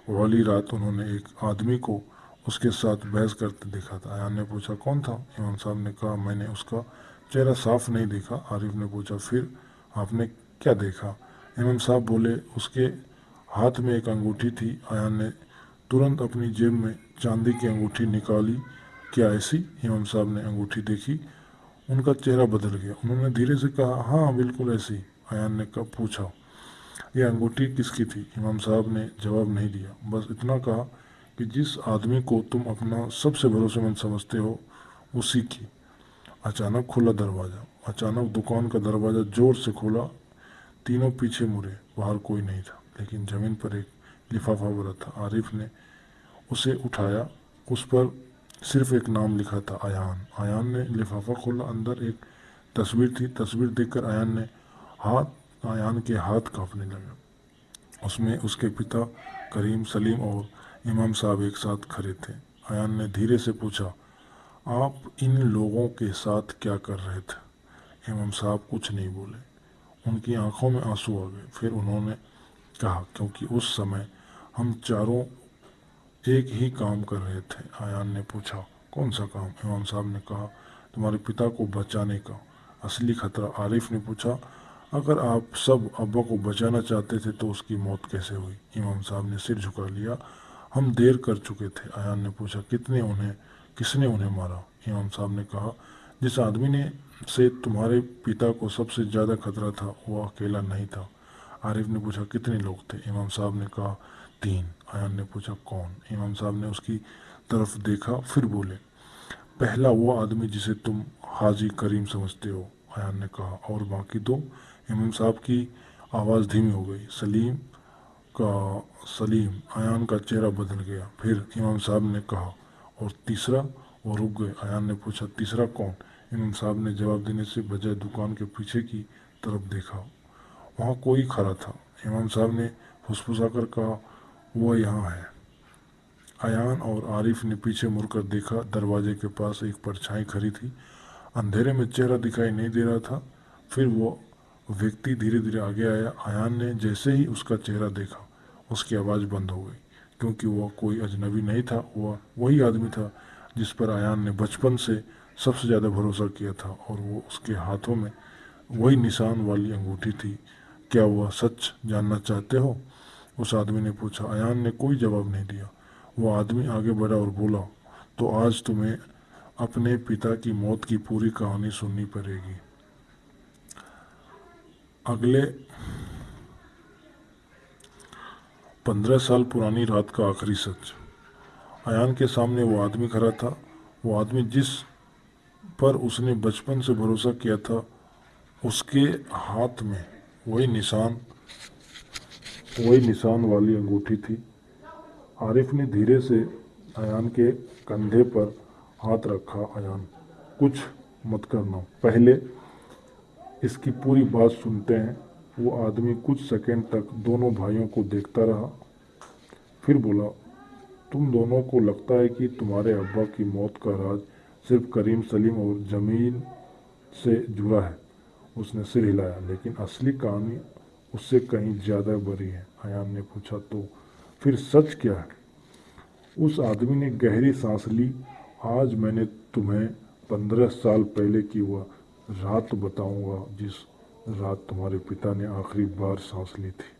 वाली रात उन्होंने एक आदमी को उसके साथ बहस करते देखा था। अयान ने पूछा, कौन था? इमाम साहब ने कहा, मैंने उसका चेहरा साफ नहीं देखा। आरिफ ने पूछा, फिर आपने क्या देखा? इमाम साहब बोले, उसके हाथ में एक अंगूठी थी। अयान ने तुरंत अपनी जेब में चांदी की अंगूठी निकाली। क्या ऐसी? इमाम साहब ने अंगूठी देखी। उनका चेहरा बदल गया। उन्होंने धीरे से कहा, हाँ बिल्कुल ऐसी। अयान ने कब पूछा, यह अंगूठी किसकी थी? इमाम साहब ने जवाब नहीं दिया, बस इतना कहा कि जिस आदमी को तुम अपना सबसे भरोसेमंद समझते हो उसी की। अचानक खुला दरवाज़ा। अचानक दुकान का दरवाज़ा जोर से खुला। तीनों पीछे मुड़े। बाहर कोई नहीं था, लेकिन ज़मीन पर एक लिफाफा पड़ा था। आरिफ ने उसे उठाया। उस पर सिर्फ एक नाम लिखा था, अयान। अयान ने लिफाफा खोला। अंदर एक तस्वीर थी। तस्वीर देखकर अयान के हाथ कांपने लगे। उसमें उसके पिता करीम, सलीम और इमाम साहब एक साथ खड़े थे। अयान ने धीरे से पूछा, आप इन लोगों के साथ क्या कर रहे थे? इमाम साहब कुछ नहीं बोले। उनकी आंखों में आंसू आ गए। फिर उन्होंने कहा, क्योंकि उस समय हम चारों एक ही काम कर रहे थे। अयान ने पूछा, कौन सा काम? इमाम साहब ने कहा, तुम्हारे पिता को बचाने का। असली खतरा। आरिफ ने पूछा, अगर आप सब अब्बा को बचाना चाहते थे तो उसकी मौत कैसे हुई? इमाम साहब ने सिर झुका लिया। हम देर कर चुके थे। अयान ने पूछा, किसने उन्हें मारा? इमाम साहब ने कहा, जिस आदमी ने से तुम्हारे पिता को सबसे ज़्यादा खतरा था वो अकेला नहीं था। आरिफ ने पूछा, कितने लोग थे? इमाम साहब ने कहा, 3। अयान ने पूछा, कौन? इमाम साहब ने उसकी तरफ देखा, फिर बोले, पहला वो आदमी जिसे तुम हाजी करीम समझते हो। अयान ने कहा, और बाकी 2? इमाम साहब की आवाज़ धीमी हो गई, सलीम। अयान का चेहरा बदल गया। फिर इमाम साहब ने कहा, और तीसरा? वो रुक गए। अयान ने पूछा, तीसरा कौन? इमाम साहब ने जवाब देने से बजाय दुकान के पीछे की तरफ देखा। वहाँ कोई खड़ा था। इमाम साहब ने फुसफुसाकर कहा, वो यहाँ है। अयान और आरिफ ने पीछे मुड़कर देखा। दरवाजे के पास एक परछाई खड़ी थी। अंधेरे में चेहरा दिखाई नहीं दे रहा था। फिर वो व्यक्ति धीरे धीरे आगे आया। अयान ने जैसे ही उसका चेहरा देखा, उसकी आवाज़ बंद हो गई, क्योंकि वह कोई अजनबी नहीं था। वह वही आदमी था जिस पर अयान ने बचपन से सबसे ज़्यादा भरोसा किया था, और वो उसके हाथों में वही निशान वाली अंगूठी थी। क्या वह सच जानना चाहते हो? उस आदमी ने पूछा। अयान ने कोई जवाब नहीं दिया। वो आदमी आगे बढ़ा और बोला, तो आज तुम्हें अपने पिता की मौत की पूरी कहानी सुननी पड़ेगी। अगले 15 साल पुरानी रात का आखिरी सच। अयान के सामने वो आदमी खड़ा था। वो आदमी जिस पर उसने बचपन से भरोसा किया था। उसके हाथ में वही निशान वाली अंगूठी थी। आरिफ ने धीरे से अयान के कंधे पर हाथ रखा। अयान, कुछ मत करना, पहले इसकी पूरी बात सुनते हैं। वो आदमी कुछ सेकंड तक दोनों भाइयों को देखता रहा, फिर बोला, तुम दोनों को लगता है कि तुम्हारे अब्बा की मौत का राज सिर्फ करीम सलीम और ज़मीन से जुड़ा है। उसने सिर हिलाया, लेकिन असली कहानी उससे कहीं ज़्यादा बड़ी है। अयान ने पूछा, तो फिर सच क्या है? उस आदमी ने गहरी सांस ली। आज मैंने तुम्हें 15 साल पहले की वह रात बताऊंगा जिस रात तुम्हारे पिता ने आखिरी बार सांस ली थी।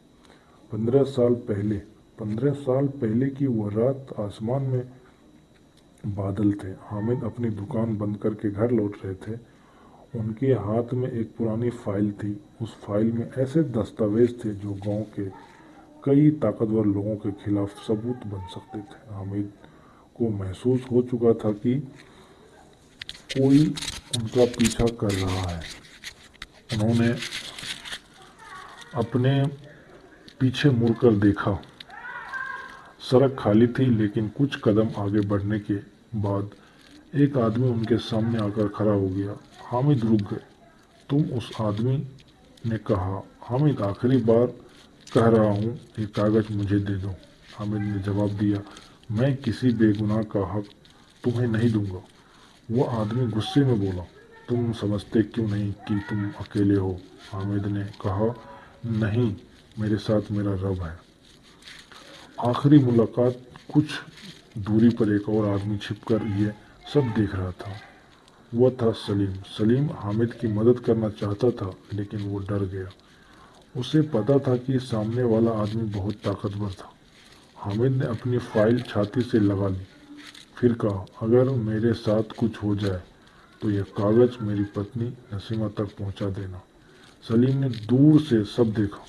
15 साल पहले, 15 साल पहले की वह रात। आसमान में बादल थे। हामिद अपनी दुकान बंद करके घर लौट रहे थे। उनके हाथ में एक पुरानी फाइल थी। उस फाइल में ऐसे दस्तावेज थे जो गांव के कई ताकतवर लोगों के खिलाफ सबूत बन सकते थे। हामिद को महसूस हो चुका था कि कोई उनका पीछा कर रहा है। उन्होंने अपने पीछे मुड़कर देखा। सड़क खाली थी, लेकिन कुछ कदम आगे बढ़ने के बाद एक आदमी उनके सामने आकर खड़ा हो गया। हामिद रुक गए। तुम? उस आदमी ने कहा। हामिद, आखिरी बार कह रहा हूँ, ये कागज़ मुझे दे दो। हामिद ने जवाब दिया, मैं किसी बेगुनाह का हक तुम्हें नहीं दूंगा। वह आदमी गुस्से में बोला, तुम समझते क्यों नहीं कि तुम अकेले हो? हामिद ने कहा, नहीं, मेरे साथ मेरा रब है। आखिरी मुलाकात। कुछ दूरी पर एक और आदमी छिपकर ये सब देख रहा था। वह था सलीम। सलीम हामिद की मदद करना चाहता था, लेकिन वो डर गया। उसे पता था कि सामने वाला आदमी बहुत ताकतवर था। हामिद ने अपनी फाइल छाती से लगा ली, फिर कहा, अगर मेरे साथ कुछ हो जाए तो यह कागज़ मेरी पत्नी नसीमा तक पहुंचा देना। सलीम ने दूर से सब देखा,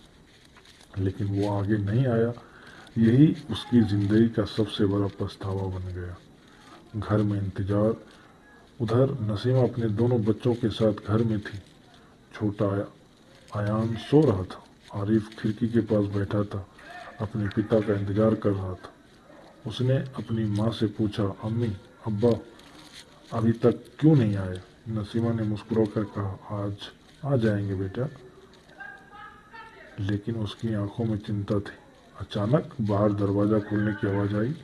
लेकिन वो आगे नहीं आया। यही उसकी ज़िंदगी का सबसे बड़ा पछतावा बन गया। घर में इंतजार। उधर नसीमा अपने दोनों बच्चों के साथ घर में थी। छोटा अयान सो रहा था। आरिफ खिड़की के पास बैठा था, अपने पिता का इंतजार कर रहा था। उसने अपनी माँ से पूछा, अम्मी, अब्बा अभी तक क्यों नहीं आए? नसीमा ने मुस्कुराकर कहा, आज आ जाएंगे बेटा। लेकिन उसकी आंखों में चिंता थी। अचानक बाहर दरवाज़ा खोलने की आवाज़ आई।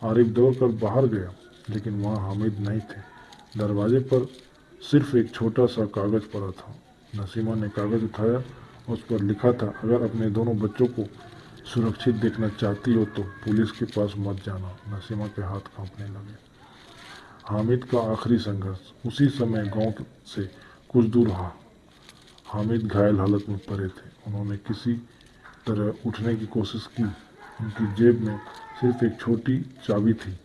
आरिफ दौड़कर बाहर गया, लेकिन वहाँ हामिद नहीं थे। दरवाजे पर सिर्फ एक छोटा सा कागज़ पड़ा था। नसीमा ने कागज़ उठाया। उस पर लिखा था, अगर अपने दोनों बच्चों को सुरक्षित देखना चाहती हो तो पुलिस के पास मत जाना। नसीमा के हाथ कांपने लगे। हामिद का आखिरी संघर्ष। उसी समय गांव से कुछ दूर हामिद घायल हालत में पड़े थे। उन्होंने किसी तरह उठने की कोशिश की। उनकी जेब में सिर्फ एक छोटी चाबी थी।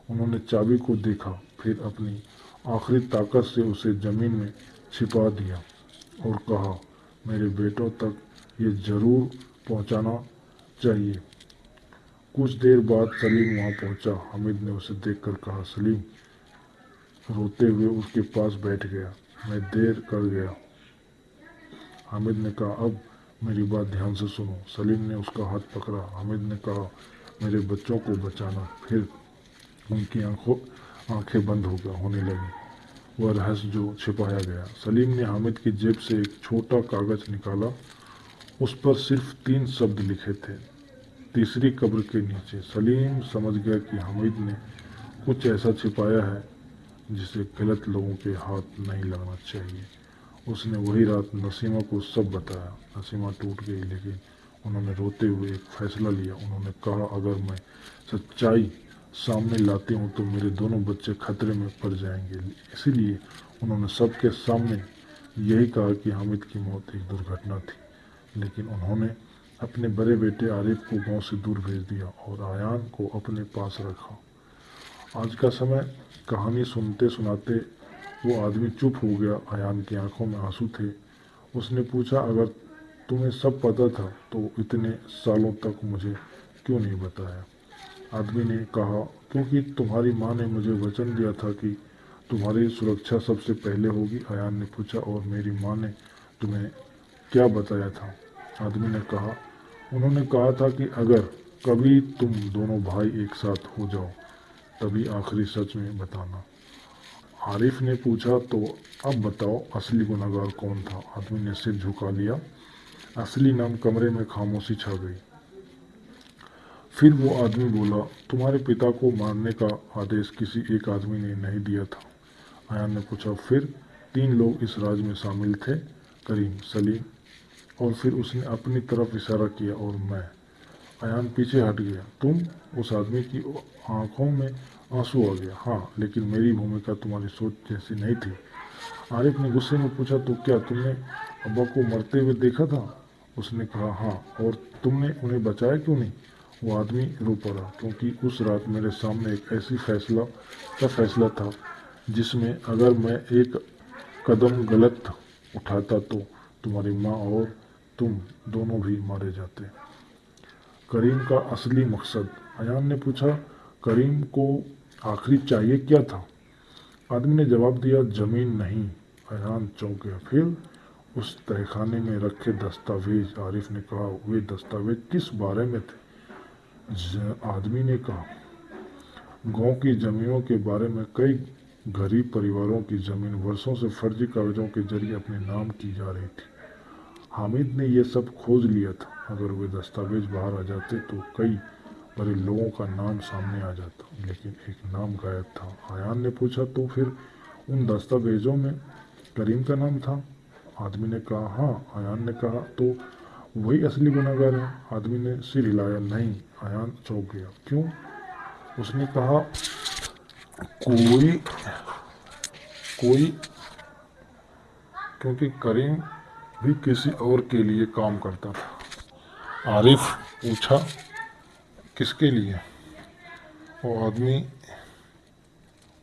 उन्होंने चाबी को देखा, फिर अपनी आखिरी ताकत से उसे ज़मीन में छिपा दिया और कहा, मेरे बेटों तक ये ज़रूर पहुंचाना चाहिए। कुछ देर बाद सलीम वहां पहुंचा। हामिद ने उसे देखकर कहा, सलीम रोते हुए उसके पास बैठ गया, मैं देर कर गया। हामिद ने कहा, अब मेरी बात ध्यान से सुनो। सलीम ने उसका हाथ पकड़ा। हामिद ने कहा, मेरे बच्चों को बचाना। फिर उनकी आंखें बंद होने लगी। वह रहस्य जो छिपाया गया। सलीम ने हामिद की जेब से एक छोटा कागज़ निकाला। उस पर सिर्फ 3 शब्द लिखे थे, तीसरी कब्र के नीचे। सलीम समझ गया कि हामिद ने कुछ ऐसा छिपाया है जिसे गलत लोगों के हाथ नहीं लगना चाहिए। उसने वही रात नसीमा को सब बताया। नसीमा टूट गई, लेकिन उन्होंने रोते हुए एक फैसला लिया। उन्होंने कहा, अगर मैं सच्चाई सामने लाती हूँ तो मेरे दोनों बच्चे खतरे में पड़ जाएंगे। इसीलिए उन्होंने सबके सामने यही कहा कि हामिद की मौत एक दुर्घटना थी। लेकिन उन्होंने अपने बड़े बेटे आरिफ को गांव से दूर भेज दिया और आयान को अपने पास रखा। आज का समय। कहानी सुनते सुनाते वो आदमी चुप हो गया। आयान की आंखों में आंसू थे। उसने पूछा, अगर तुम्हें सब पता था तो इतने सालों तक मुझे क्यों नहीं बताया? आदमी ने कहा, क्योंकि तुम्हारी माँ ने मुझे वचन दिया था कि तुम्हारी सुरक्षा सबसे पहले होगी। आयान ने पूछा, और मेरी माँ ने तुम्हें क्या बताया था? आदमी ने कहा, उन्होंने कहा था कि अगर कभी तुम दोनों भाई एक साथ हो जाओ तभी आखिरी सच में बताना। आरिफ ने पूछा, तो अब बताओ असली गुनहगार कौन था? आदमी ने सिर झुका लिया। असली नाम कमरे में खामोशी छा गई। फिर वो आदमी बोला, तुम्हारे पिता को मारने का आदेश किसी एक आदमी ने नहीं दिया था। अयान ने पूछा, फिर? 3 लोग इस राज में शामिल थे, करीम, सलीम और फिर उसने अपनी तरफ इशारा किया, और मैं। अयान पीछे हट गया। तुम? उस आदमी की आंखों में आंसू आ गया। हाँ, लेकिन मेरी भूमिका तुम्हारी सोच जैसी नहीं थी। आरिफ ने गुस्से में पूछा, तो क्या तुमने अब्बा को मरते हुए देखा था? उसने कहा, हाँ। और तुमने उन्हें बचाया क्यों नहीं? वो आदमी रो पड़ा, क्योंकि उस रात मेरे सामने एक ऐसी फैसला था जिसमें अगर मैं एक कदम गलत उठाता तो तुम्हारी माँ और तुम दोनों भी मारे जाते। करीम का असली मकसद? अयान ने पूछा, करीम को आखिरी चाहिए क्या था? आदमी ने जवाब दिया, जमीन नहीं। अयान चौंक गया। फिर? उस तहखाने में रखे दस्तावेज। आरिफ ने कहा, वे दस्तावेज किस बारे में थे? आदमी ने कहा, गांव की जमीनों के बारे में। कई गरीब परिवारों की जमीन वर्षों से फर्जी कागजों के जरिए अपने नाम की जा रही थी। हामिद ने यह सब खोज लिया था। अगर वे दस्तावेज बाहर आ जाते तो कई बड़े लोगों का नाम सामने आ जाता, लेकिन एक नाम गायब था। अयान ने पूछा, तो फिर उन दस्तावेजों में करीम का नाम था? आदमी ने कहा, हाँ। अयान ने कहा, तो वही असली गुनहगार है? आदमी ने सिर हिलाया। नहीं। अयान चौंक गया। क्यों? उसने कहा, कोई कोई क्योंकि करीम भी किसी और के लिए काम करता था। आरिफ पूछा, किसके लिए? वो आदमी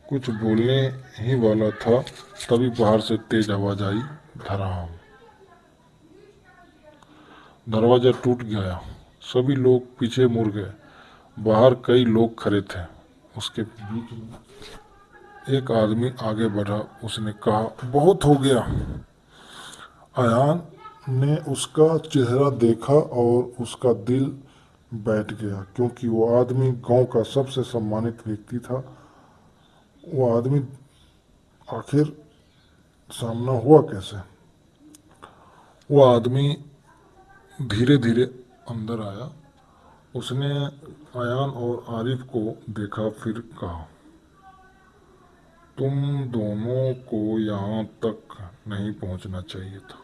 कुछ बोलने ही वाला था, तभी बाहर से तेज आवाज आई, धड़ाम। दरवाजा टूट गया। सभी लोग पीछे मुड़ गए। बाहर कई लोग खड़े थे। उसके बीच में एक आदमी आगे बढ़ा। उसने कहा, बहुत हो गया। अयान ने उसका चेहरा देखा और उसका दिल बैठ गया, क्योंकि वो आदमी गांव का सबसे सम्मानित व्यक्ति था। वो आदमी आखिर सामना हुआ कैसे? वो आदमी धीरे धीरे अंदर आया। उसने अयान और आरिफ को देखा, फिर कहा, तुम दोनों को यहाँ तक नहीं पहुँचना चाहिए था।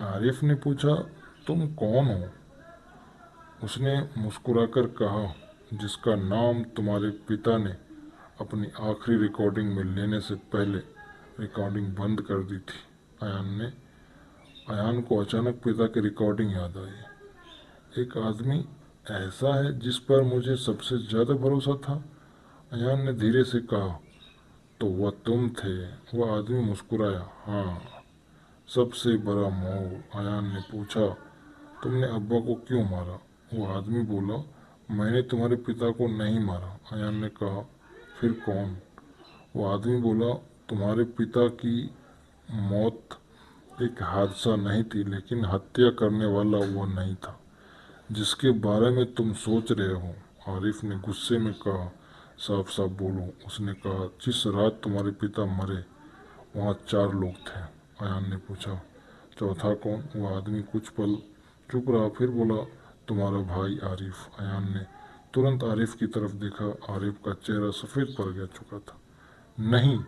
आरिफ ने पूछा, तुम कौन हो? उसने मुस्कुराकर कहा, जिसका नाम तुम्हारे पिता ने अपनी आखिरी रिकॉर्डिंग में लेने से पहले रिकॉर्डिंग बंद कर दी थी। अयान को अचानक पिता की रिकॉर्डिंग याद आई। एक आदमी ऐसा है जिस पर मुझे सबसे ज़्यादा भरोसा था। अयान ने धीरे से कहा, तो वह तुम थे? वह आदमी मुस्कुराया, हाँ, सबसे बड़ा मोह। अयान ने पूछा, तुमने अब्बा को क्यों मारा? वो आदमी बोला, मैंने तुम्हारे पिता को नहीं मारा। अयान ने कहा, फिर कौन? वो आदमी बोला, तुम्हारे पिता की मौत एक हादसा नहीं थी, लेकिन हत्या करने वाला वो नहीं था जिसके बारे में तुम सोच रहे हो। आरिफ ने गुस्से में कहा, साफ साफ बोलो। उसने कहा, जिस रात तुम्हारे पिता मरे वहाँ 4 लोग थे। अयान ने पूछा, चौथा कौन? वो आदमी कुछ पल चुप रहा, फिर बोला, तुम्हारा भाई आरिफ। अयान ने तुरंत आरिफ की तरफ देखा। आरिफ का चेहरा सफ़ेद पड़ गया चुका था। नहीं।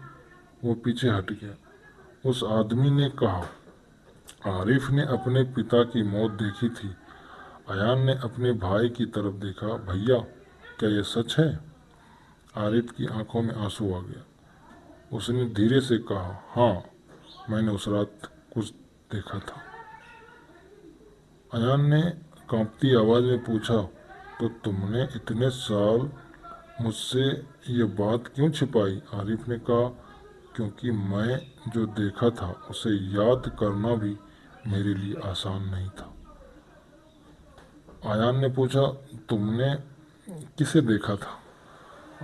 वो पीछे हट गया। उस आदमी ने कहा, आरिफ ने अपने पिता की मौत देखी थी। अयान ने अपने भाई की तरफ देखा, भैया, क्या यह सच है? आरिफ की आंखों में आंसू आ गया। उसने धीरे से कहा, हाँ, मैंने उस रात कुछ देखा था। अयान ने कांपती आवाज़ में पूछा, तो तुमने इतने साल मुझसे ये बात क्यों छिपाई? आरिफ ने कहा, क्योंकि मैं जो देखा था उसे याद करना भी मेरे लिए आसान नहीं था। अयान ने पूछा, तुमने किसे देखा था?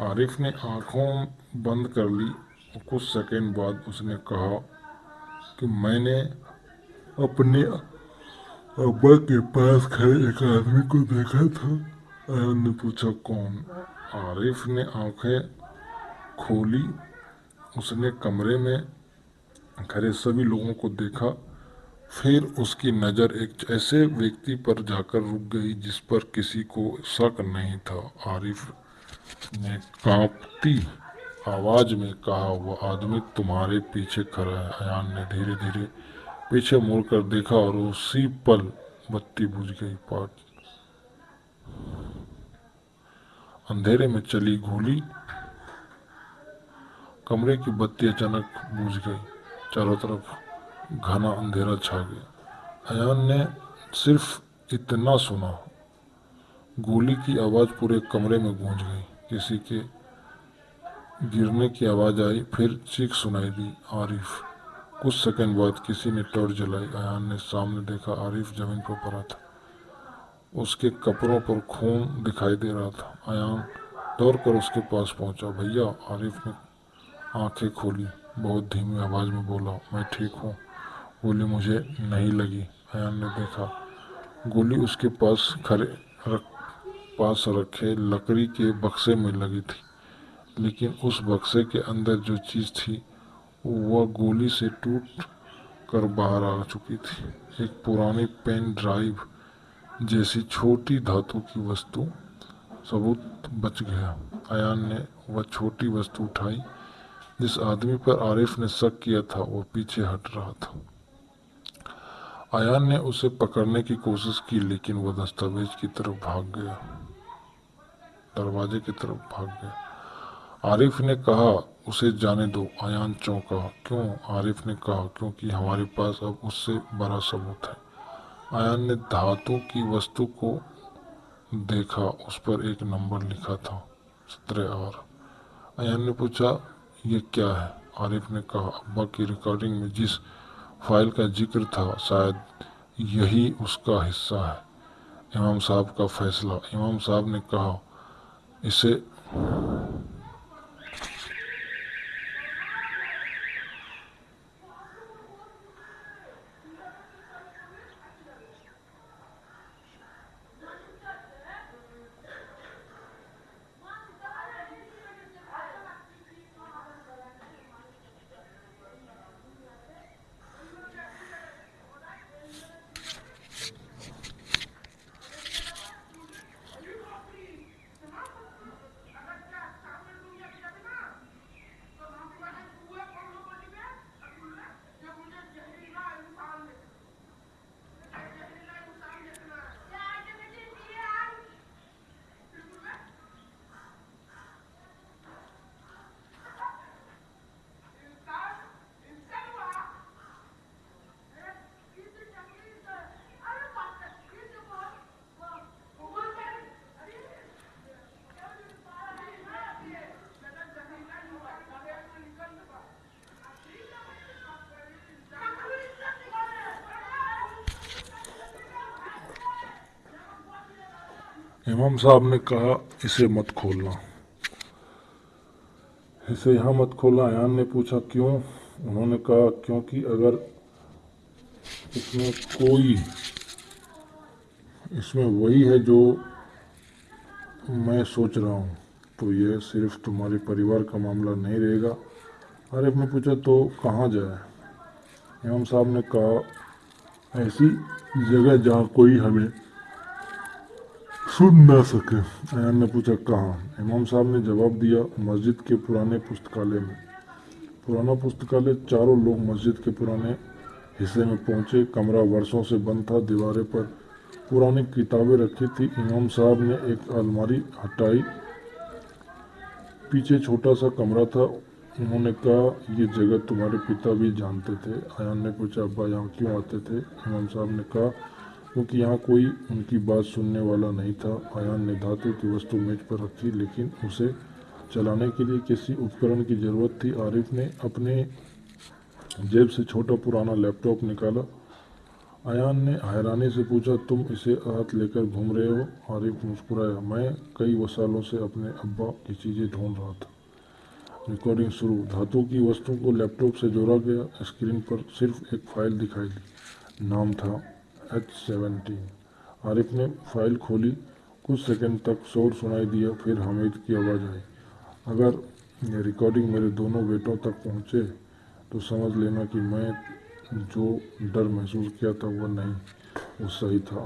आरिफ ने आंखों बंद कर ली। कुछ सेकंड बाद उसने कहा कि मैंने अपने अब्बा के पास खड़े एक आदमी को देखा था। अयान ने पूछा, कौन? आरिफ ने आंखें खोली। उसने कमरे में खड़े सभी लोगों को देखा। फिर उसकी नज़र एक ऐसे व्यक्ति पर जाकर रुक गई जिस पर किसी को शक नहीं था। आरिफ ने कांपती आवाज में कहा, वह आदमी तुम्हारे पीछे खड़ा है। अयान ने धीरे धीरे पीछे मुड़कर देखा और उसी पल बत्ती बुझ गई। अंधेरे में चली गोली। कमरे की बत्ती अचानक बुझ गई। चारों तरफ घना अंधेरा छा गया। अयान ने सिर्फ इतना सुना, गोली की आवाज़ पूरे कमरे में गूंज गई। किसी के गिरने की आवाज़ आई, फिर चीख सुनाई दी, आरिफ। कुछ सेकंड बाद किसी ने टॉर्च जलाई। अयान ने सामने देखा, आरिफ जमीन पर पड़ा था। उसके कपड़ों पर खून दिखाई दे रहा था। अयान दौड़कर उसके पास पहुंचा। भैया, आरिफ ने आंखें खोली, बहुत धीमी आवाज में बोला, मैं ठीक हूँ। गोली मुझे नहीं लगी। अयान ने देखा, गोली उसके पास रखे लकड़ी के बक्से में लगी थी, लेकिन उस बक्से के अंदर जो चीज़ थी वह गोली से टूट कर बाहर आ चुकी थी। एक पुरानी पेन ड्राइव जैसी छोटी धातु की वस्तु। सबूत बच गया। अयान ने वह छोटी वस्तु उठाई। जिस आदमी पर आरिफ ने शक किया था वो पीछे हट रहा था। अयान ने उसे पकड़ने की कोशिश की, लेकिन वह दरवाजे की तरफ भाग गया। आरिफ ने कहा, उसे जाने दो। अयान चौंका। क्यों? आरिफ ने कहा, क्योंकि हमारे पास अब उससे बड़ा सबूत है। अयान ने धातु की वस्तु को देखा। उस पर एक नंबर लिखा था, 17R। अयान ने पूछा, ये क्या है? आरिफ ने कहा, अब्बा की रिकॉर्डिंग में जिस फाइल का जिक्र था शायद यही उसका हिस्सा है। इमाम साहब का फैसला। इमाम साहब ने कहा, इसे इमाम साहब ने कहा, इसे मत खोलना, इसे यहाँ मत खोलना। अयान ने पूछा, क्यों? उन्होंने कहा, क्योंकि अगर इसमें कोई इसमें वही है जो मैं सोच रहा हूँ तो यह सिर्फ तुम्हारे परिवार का मामला नहीं रहेगा। आरिफ ने पूछा, तो कहाँ जाए? इमाम साहब ने कहा, ऐसी जगह जहाँ कोई हमें सुन ना सके। अयान ने पूछा, कहाँ? इमाम साहब ने जवाब दिया, मस्जिद के पुराने पुस्तकालय में। पुराना पुस्तकालय। चारों लोग मस्जिद के पुराने हिस्से में पहुंचे। कमरा वर्षों से बंद था। दीवारें पर पुरानी किताबें रखी थी। इमाम साहब ने एक अलमारी हटाई। पीछे छोटा सा कमरा था। उन्होंने कहा, ये जगह तुम्हारे पिता भी जानते थे। अयान ने पूछा, अब्बा यहाँ क्यों आते थे? इमाम साहब ने कहा, क्योंकि यहाँ कोई उनकी बात सुनने वाला नहीं था। अयान ने धातु की वस्तु मेज पर रखी, लेकिन उसे चलाने के लिए किसी उपकरण की ज़रूरत थी। आरिफ ने अपने जेब से छोटा पुराना लैपटॉप निकाला। अयान ने हैरानी से पूछा, तुम इसे हाथ लेकर घूम रहे हो? आरिफ मुस्कुराया, मैं कई सालों से अपने अब्बा की चीज़ें ढूंढ रहा था। रिकॉर्डिंग शुरू। धातु की वस्तु को लैपटॉप से जोड़ा गया। स्क्रीन पर सिर्फ एक फाइल दिखाई दी। नाम था H17। आरिफ ने फाइल खोली। कुछ सेकंड तक शोर सुनाई दिया, फिर हामिद की आवाज़ आई। अगर ये रिकॉर्डिंग मेरे दोनों बेटों तक पहुँचे तो समझ लेना कि मैं जो डर महसूस किया था वो नहीं, वो सही था।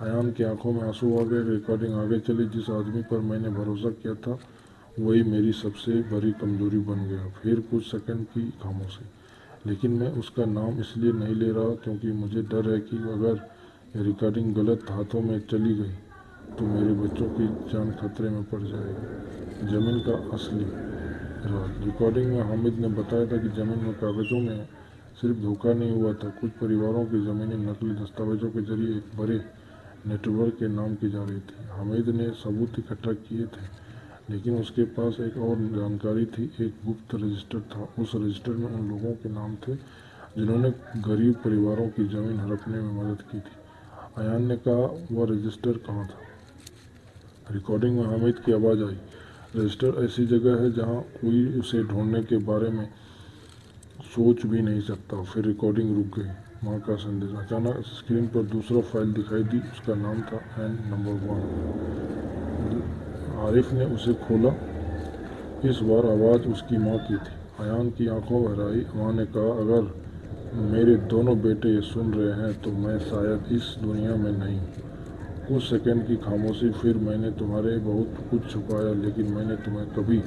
अयान की आंखों में आंसू आ गए। रिकॉर्डिंग आगे चली। जिस आदमी पर मैंने भरोसा किया था वही मेरी सबसे बड़ी कमजोरी बन गया। फिर कुछ सेकंड की खामोशी, लेकिन मैं उसका नाम इसलिए नहीं ले रहा क्योंकि मुझे डर है कि अगर ये रिकॉर्डिंग गलत हाथों में चली गई तो मेरे बच्चों की जान खतरे में पड़ जाएगी। ज़मीन का असली राज। रिकॉर्डिंग में हामिद ने बताया था कि ज़मीन में कागज़ों में सिर्फ धोखा नहीं हुआ था, कुछ परिवारों की ज़मीनें नकली दस्तावेज़ों के जरिए एक बड़े नेटवर्क के नाम की जा रही थी। हामिद ने सबूत इकट्ठा किए थे, लेकिन उसके पास एक और जानकारी थी। एक गुप्त रजिस्टर था। उस रजिस्टर में उन लोगों के नाम थे जिन्होंने गरीब परिवारों की ज़मीन हड़पने में मदद की थी। अयान ने कहा, वह रजिस्टर कहाँ था? रिकॉर्डिंग में हामिद की आवाज़ आई, रजिस्टर ऐसी जगह है जहाँ कोई उसे ढूंढने के बारे में सोच भी नहीं सकता। फिर रिकॉर्डिंग रुक गई। माँ का संदेश। अचानक स्क्रीन पर दूसरा फाइल दिखाई दी। उसका नाम था एन नंबर 1। आरिफ ने उसे खोला। इस बार आवाज़ उसकी माँ की थी। अयान की आंखों भर आई। माँ ने कहा, अगर मेरे दोनों बेटे ये सुन रहे हैं तो मैं शायद इस दुनिया में नहीं हूँ। कुछ सेकंड की खामोशी। फिर मैंने तुम्हारे बहुत कुछ छुपाया, लेकिन मैंने तुम्हें कभी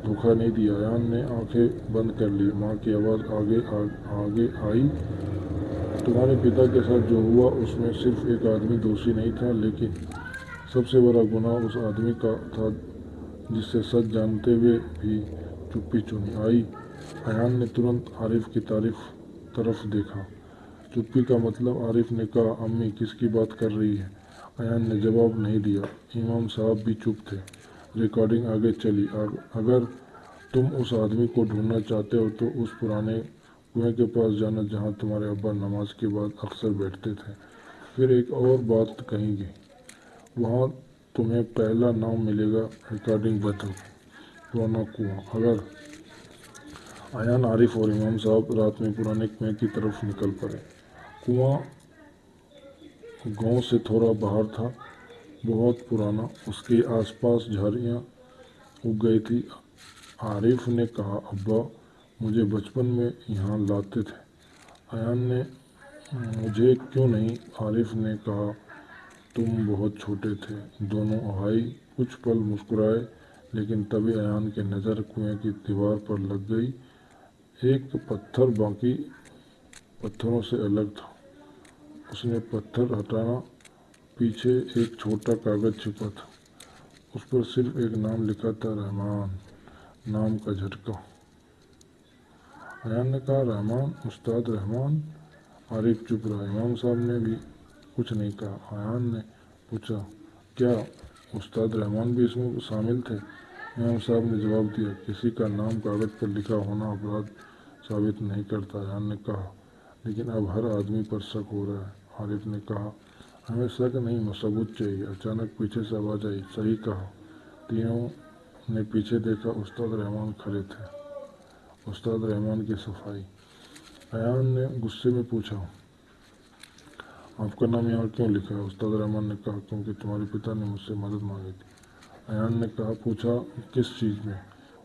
धोखा नहीं दिया। अयान ने आंखें बंद कर ली। माँ की आवाज़ आगे आई, तुम्हारे पिता के साथ जो हुआ उसमें सिर्फ एक आदमी दोषी नहीं था, लेकिन सबसे बड़ा गुनाह उस आदमी का था जिससे सच जानते हुए भी चुप्पी चुनी। अयान ने तुरंत आरिफ की तरफ देखा। चुप्पी का मतलब? आरिफ ने कहा, अम्मी किसकी बात कर रही है? अयान ने जवाब नहीं दिया। इमाम साहब भी चुप थे। रिकॉर्डिंग आगे चली। अगर तुम उस आदमी को ढूंढना चाहते हो तो उस पुराने कुएं के पास जाना जहाँ तुम्हारे अब्बा नमाज के बाद अक्सर बैठते थे। फिर एक और बात कहेंगे, वहाँ तुम्हें पहला नाम मिलेगा। रिकॉर्डिंग बंद हो गई। पुराना कुआं। अगर अयान, आरिफ और इमाम साहब रात में पुराने कुएं की तरफ निकल पड़े। कुआं गांव से थोड़ा बाहर था, बहुत पुराना। उसके आसपास झाड़ियाँ उग गई थी। आरिफ ने कहा, अब्बा मुझे बचपन में यहाँ लाते थे। अयान ने, मुझे क्यों नहीं? आरिफ ने कहा, तुम बहुत छोटे थे। दोनों भाई कुछ पल मुस्कुराए, लेकिन तभी अयान की नज़र कुएं की दीवार पर लग गई। एक पत्थर बाकी पत्थरों से अलग था। उसने पत्थर हटाना, पीछे एक छोटा कागज़ छिपा था। उस पर सिर्फ एक नाम लिखा था, रहमान। नाम का झटका। अयान ने कहा, रहमान, उस्ताद रहमान? आरिफ चुप रहा। इमाम साहब ने भी कुछ नहीं कहा। अयान ने पूछा, क्या उस्ताद रहमान भी इसमें शामिल थे? इमाम साहब ने जवाब दिया, किसी का नाम कागज़ पर लिखा होना अपराध साबित नहीं करता। अयान ने कहा, लेकिन अब हर आदमी पर शक हो रहा है। आरिफ ने कहा, हमें शक नहीं, सबूत चाहिए। अचानक पीछे से आवाज़ आई, सही कहा। तीनों ने पीछे देखा। उस्ताद रहमान खड़े थे। उस्ताद रहमान की सफाई। अयान ने गुस्से में पूछा, आपका नाम यहाँ क्यों लिखा है? उस्ताद रहमान ने कहा, क्योंकि तुम्हारे पिता ने मुझसे मदद मांगी थी। अयान ने कहा, पूछा किस चीज़ में?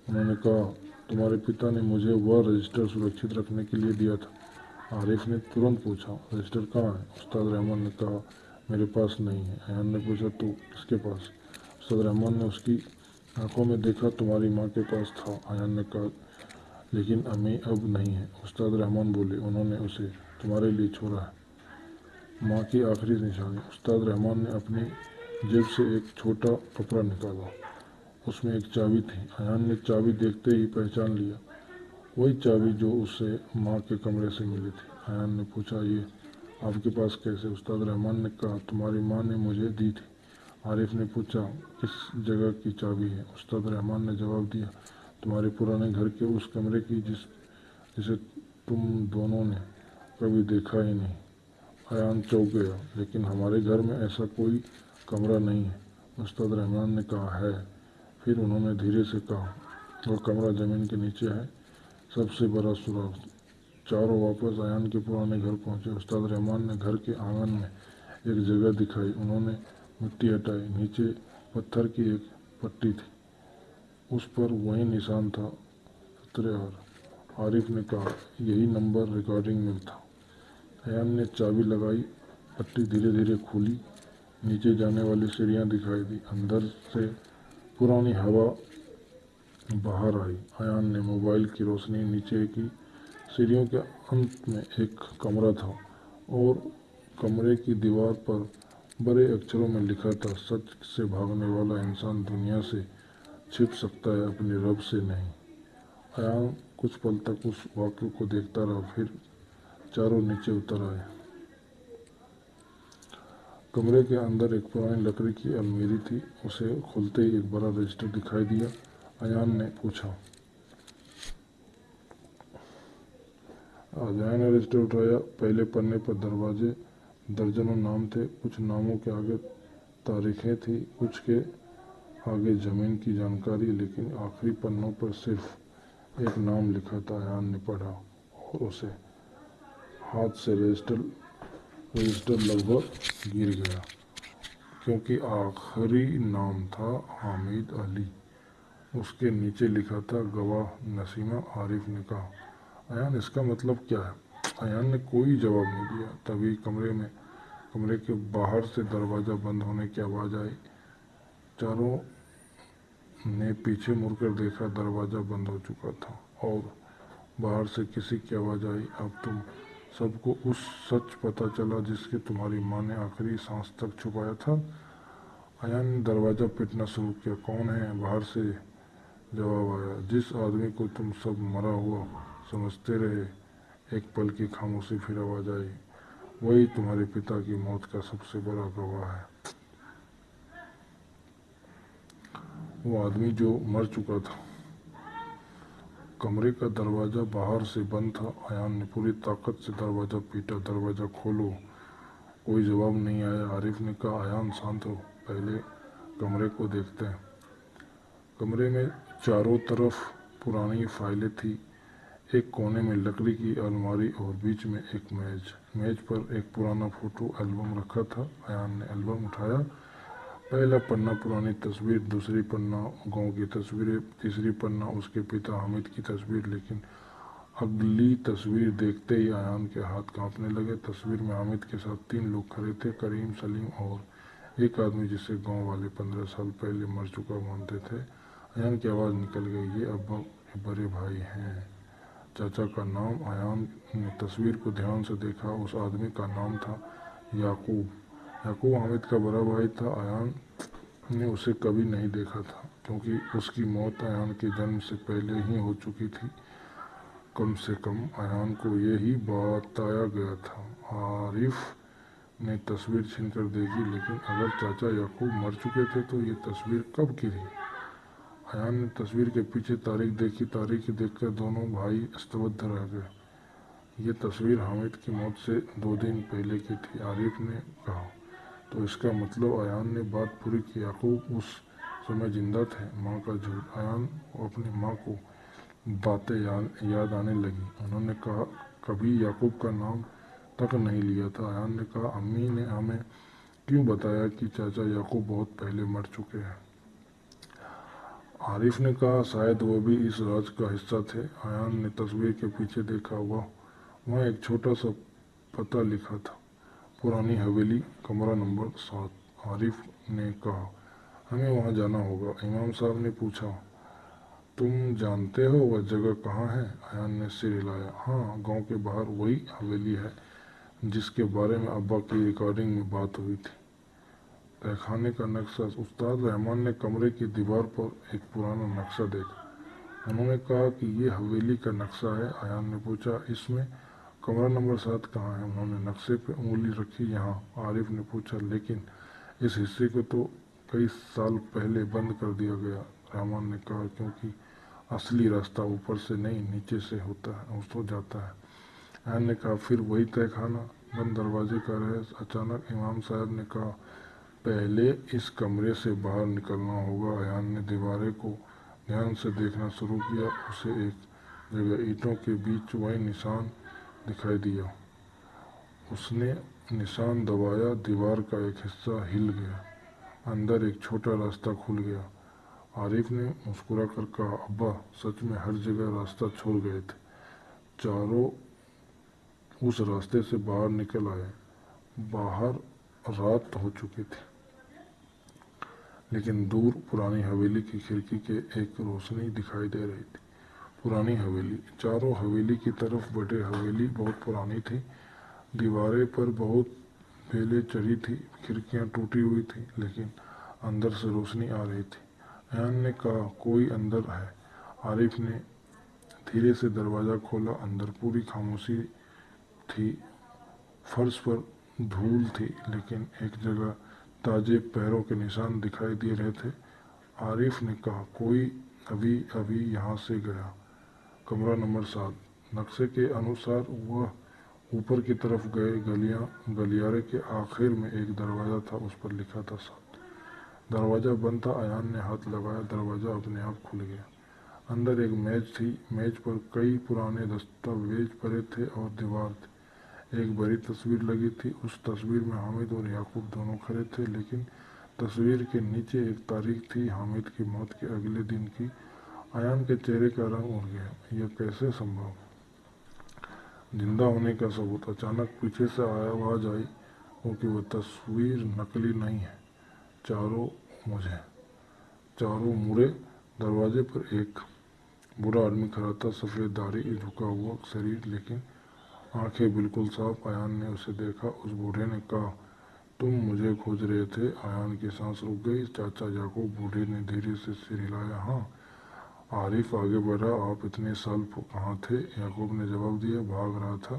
उन्होंने कहा, तुम्हारे पिता ने मुझे वह रजिस्टर सुरक्षित रखने के लिए दिया था। आरिफ ने तुरंत पूछा, रजिस्टर कहाँ है? उस्ताद रहमान ने कहा, मेरे पास नहीं है। अयान ने पूछा, तो किसके पास? उस्ताद रहमान ने उसकी आंखों में देखा, तुम्हारी माँ के पास था। अयान ने कहा, लेकिन अम्मी अब नहीं है। उस्ताद रहमान बोले, उन्होंने उसे तुम्हारे लिए छोड़ा है, माँ की आखिरी निशानी। उस्ताद रहमान ने अपनी जेब से एक छोटा कपड़ा निकाला। उसमें एक चाबी थी। अयान ने चाबी देखते ही पहचान लिया, वही चाबी जो उसे माँ के कमरे से मिली थी। अयान ने पूछा, ये आपके पास कैसे? उस्ताद रहमान ने कहा, तुम्हारी माँ ने मुझे दी थी। आरिफ ने पूछा, किस जगह की चाबी है? उस्ताद रहमान ने जवाब दिया, तुम्हारे पुराने घर के उस कमरे की जिसे तुम दोनों ने कभी देखा ही नहीं। अयान चौंक गया, लेकिन हमारे घर में ऐसा कोई कमरा नहीं है। उस्ताद रहमान ने कहा, है। फिर उन्होंने धीरे से कहा, वह कमरा ज़मीन के नीचे है, सबसे बड़ा सुराख। चारों वापस अयान के पुराने घर पहुंचे। उस्ताद रहमान ने घर के आंगन में एक जगह दिखाई। उन्होंने मिट्टी हटाई। नीचे पत्थर की एक पट्टी थी, उस पर वही निशान था, 17। आरिफ ने कहा, यही नंबर रिकॉर्डिंग में था। अयान ने चाबी लगाई, पट्टी धीरे धीरे खुली, नीचे जाने वाली सीढ़ियाँ दिखाई दी। अंदर से पुरानी हवा बाहर आई। अयान ने मोबाइल की रोशनी नीचे की। सीढ़ियों के अंत में एक कमरा था और कमरे की दीवार पर बड़े अक्षरों में लिखा था, सच से भागने वाला इंसान दुनिया से छिप सकता है, अपने रब से नहीं। अयान कुछ पल तक उस वाक्य को देखता रहा, फिर चारों नीचे उतर आए। कमरे के अंदर एक पुरानी लकड़ी की अलमीरी थी। उसे खोलते ही एक बड़ा रजिस्टर दिखाई दिया। अयान ने पूछा, अयान ने रजिस्टर उठाया। पहले पन्ने पर दरवाजे, दर्जनों नाम थे। कुछ नामों के आगे तारीखें थी, कुछ के आगे ज़मीन की जानकारी, लेकिन आखिरी पन्नों पर सिर्फ एक नाम लिखा था। अयान ने पढ़ा और उसे हाथ से रजिस्टर लगभग गिर गया, क्योंकि आखिरी नाम था हामिद अली। उसके नीचे लिखा था, गवाह नसीमा। आरिफ ने कहा, अयान, इसका मतलब क्या है? अयान ने कोई जवाब नहीं दिया। तभी कमरे के बाहर से दरवाज़ा बंद होने की आवाज़ आई। चारों ने पीछे मुड़कर देखा, दरवाज़ा बंद हो चुका था और बाहर से किसी की आवाज़ आई, अब तुम सबको उस सच पता चला जिसके तुम्हारी माँ ने आखिरी सांस तक छुपाया था। अयान ने दरवाज़ा पीटना शुरू किया। कौन है? बाहर से जवाब आया, जिस आदमी को तुम सब मरा हुआ समझते रहे। एक पल की खामोशी, फिर आवाज़ आई, वही तुम्हारे पिता की मौत का सबसे बड़ा गवाह है। वो आदमी जो मर चुका था। कमरे का दरवाज़ा बाहर से बंद था। अयान ने पूरी ताकत से दरवाज़ा पीटा, दरवाज़ा खोलो। कोई जवाब नहीं आया। आरिफ ने कहा, अयान शांत हो, पहले कमरे को देखते हैं। कमरे में चारों तरफ पुरानी फाइलें थी। एक कोने में लकड़ी की अलमारी और बीच में एक मेज पर एक पुराना फोटो एल्बम रखा था। अयान ने एल्बम उठाया। पहला पन्ना पुरानी तस्वीर, दूसरी पन्ना गांव की तस्वीरें, तीसरी पन्ना उसके पिता हामिद की तस्वीर। लेकिन अगली तस्वीर देखते ही अयान के हाथ कांपने लगे। तस्वीर में हामिद के साथ 3 लोग खड़े थे, करीम, सलीम और एक आदमी जिसे गांव वाले 15 साल पहले मर चुका मानते थे। अयान की आवाज़ निकल गई, ये अब्बा के बड़े भाई हैं, चाचा का नाम। अयान ने तस्वीर को ध्यान से देखा। उस आदमी का नाम था याकूब। याकूब हामिद का बड़ा भाई था। अयान ने उसे कभी नहीं देखा था, क्योंकि उसकी मौत अयान के जन्म से पहले ही हो चुकी थी। कम से कम अयान को यही बताया गया था। आरिफ ने तस्वीर छीनकर देखी, लेकिन अगर चाचा याकूब मर चुके थे तो ये तस्वीर कब की थी? अयान ने तस्वीर के पीछे तारीख देखी। तारीख देखकर दोनों भाई स्तब्ध रह गए। ये तस्वीर हामिद की मौत से 2 दिन पहले की थी। आरिफ ने कहा, तो इसका मतलब? अयान ने बात पूरी की, याकूब उस समय जिंदा थे। माँ का झूठ। अयान को अपनी माँ को बातें याद आने लगी। उन्होंने कहा, कभी याकूब का नाम तक नहीं लिया था। अयान ने कहा, अम्मी ने हमें क्यों बताया कि चाचा याकूब बहुत पहले मर चुके हैं? आरिफ ने कहा, शायद वो भी इस राज का हिस्सा थे। अयान ने तस्वीर के पीछे देखा। वहाँ एक छोटा सा पता लिखा था, पुरानी हवेली, कमरा नंबर 7। आरिफ ने कहा, हमें वहाँ जाना होगा। इमाम साहब ने पूछा, तुम जानते हो वह जगह कहाँ है? अयान ने सिर हिलाया। हाँ, गांव के बाहर वही हवेली है जिसके बारे में अब्बा की रिकॉर्डिंग में बात हुई थी। तहखाने का नक्शा। उस्ताद रहमान ने कमरे की दीवार पर एक पुराना नक्शा देखा। उन्होंने कहा कि ये हवेली का नक्शा है। अयान ने पूछा, इसमें कमरा नंबर 7 कहाँ है? उन्होंने नक्शे पर उंगली रखी, यहाँ। आरिफ ने पूछा, लेकिन इस हिस्से को तो कई साल पहले बंद कर दिया गया। रहमान ने कहा, क्योंकि असली रास्ता ऊपर से नहीं, नीचे से हो जाता है। अयान ने कहा, फिर वही तहखाना, बंद दरवाजे का रहस्य। अचानक इमाम साहब ने कहा, पहले इस कमरे से बाहर निकलना होगा। अयान ने दीवारें को ध्यान से देखना शुरू किया। उसे एक जगह ईंटों के बीच वही निशान दिखाई दिया। उसने निशान दबाया, दीवार का एक हिस्सा हिल गया। अंदर एक छोटा रास्ता खुल गया। आरिफ ने मुस्कुरा कर कहा, अब्बा सच में हर जगह रास्ता छोड़ गए थे। चारों उस रास्ते से बाहर निकल आए। बाहर रात हो चुकी थी, लेकिन दूर पुरानी हवेली की खिड़की के एक रोशनी दिखाई दे रही थी। पुरानी हवेली, चारों हवेली की तरफ बढ़े। हवेली बहुत पुरानी थी, दीवारें पर बहुत बेलें चढ़ी थी, खिड़कियां टूटी हुई थी, लेकिन अंदर से रोशनी आ रही थी। अयान ने कहा, कोई अंदर है। आरिफ ने धीरे से दरवाज़ा खोला। अंदर पूरी खामोशी थी। फर्श पर धूल थी, लेकिन एक जगह ताजे पैरों के निशान दिखाई दे रहे थे। आरिफ ने कहा, कोई अभी अभी यहाँ से गया। कमरा नंबर 7। नक्शे के अनुसार वह ऊपर की तरफ गए। गलियारे के आखिर में एक दरवाज़ा था, उस पर लिखा था 7। दरवाज़ा बंद था। अयान ने हाथ लगाया, दरवाज़ा अपने आप खुल गया। अंदर एक मेज थी। मेज पर कई पुराने दस्तावेज पड़े थे और दीवार थी। एक बड़ी तस्वीर लगी थी। उस तस्वीर में हामिद और याकूब दोनों खड़े थे, लेकिन तस्वीर के नीचे एक तारीख थी, हामिद की मौत के अगले दिन की। अयान के चेहरे का रंग उड़ गया। यह कैसे संभव? जिंदा होने का सबूत। अचानक पीछे से आवाज़ आई, क्योंकि वह तस्वीर नकली नहीं है। चारों मुझे चारों मुड़े। दरवाजे पर एक बूढ़ा आदमी खड़ा था, सफ़ेद दाढ़ी, झुका हुआ शरीर, लेकिन आंखें बिल्कुल साफ। अयान ने उसे देखा। उस बूढ़े ने कहा, तुम मुझे खोज रहे थे? अयान की सांस रुक गई। चाचा याकूब? बूढ़े ने धीरे से सिर हिलाया। हाँ। आरिफ आगे बढ़ा, आप इतने साल कहाँ थे? याकूब ने जवाब दिया, भाग रहा था।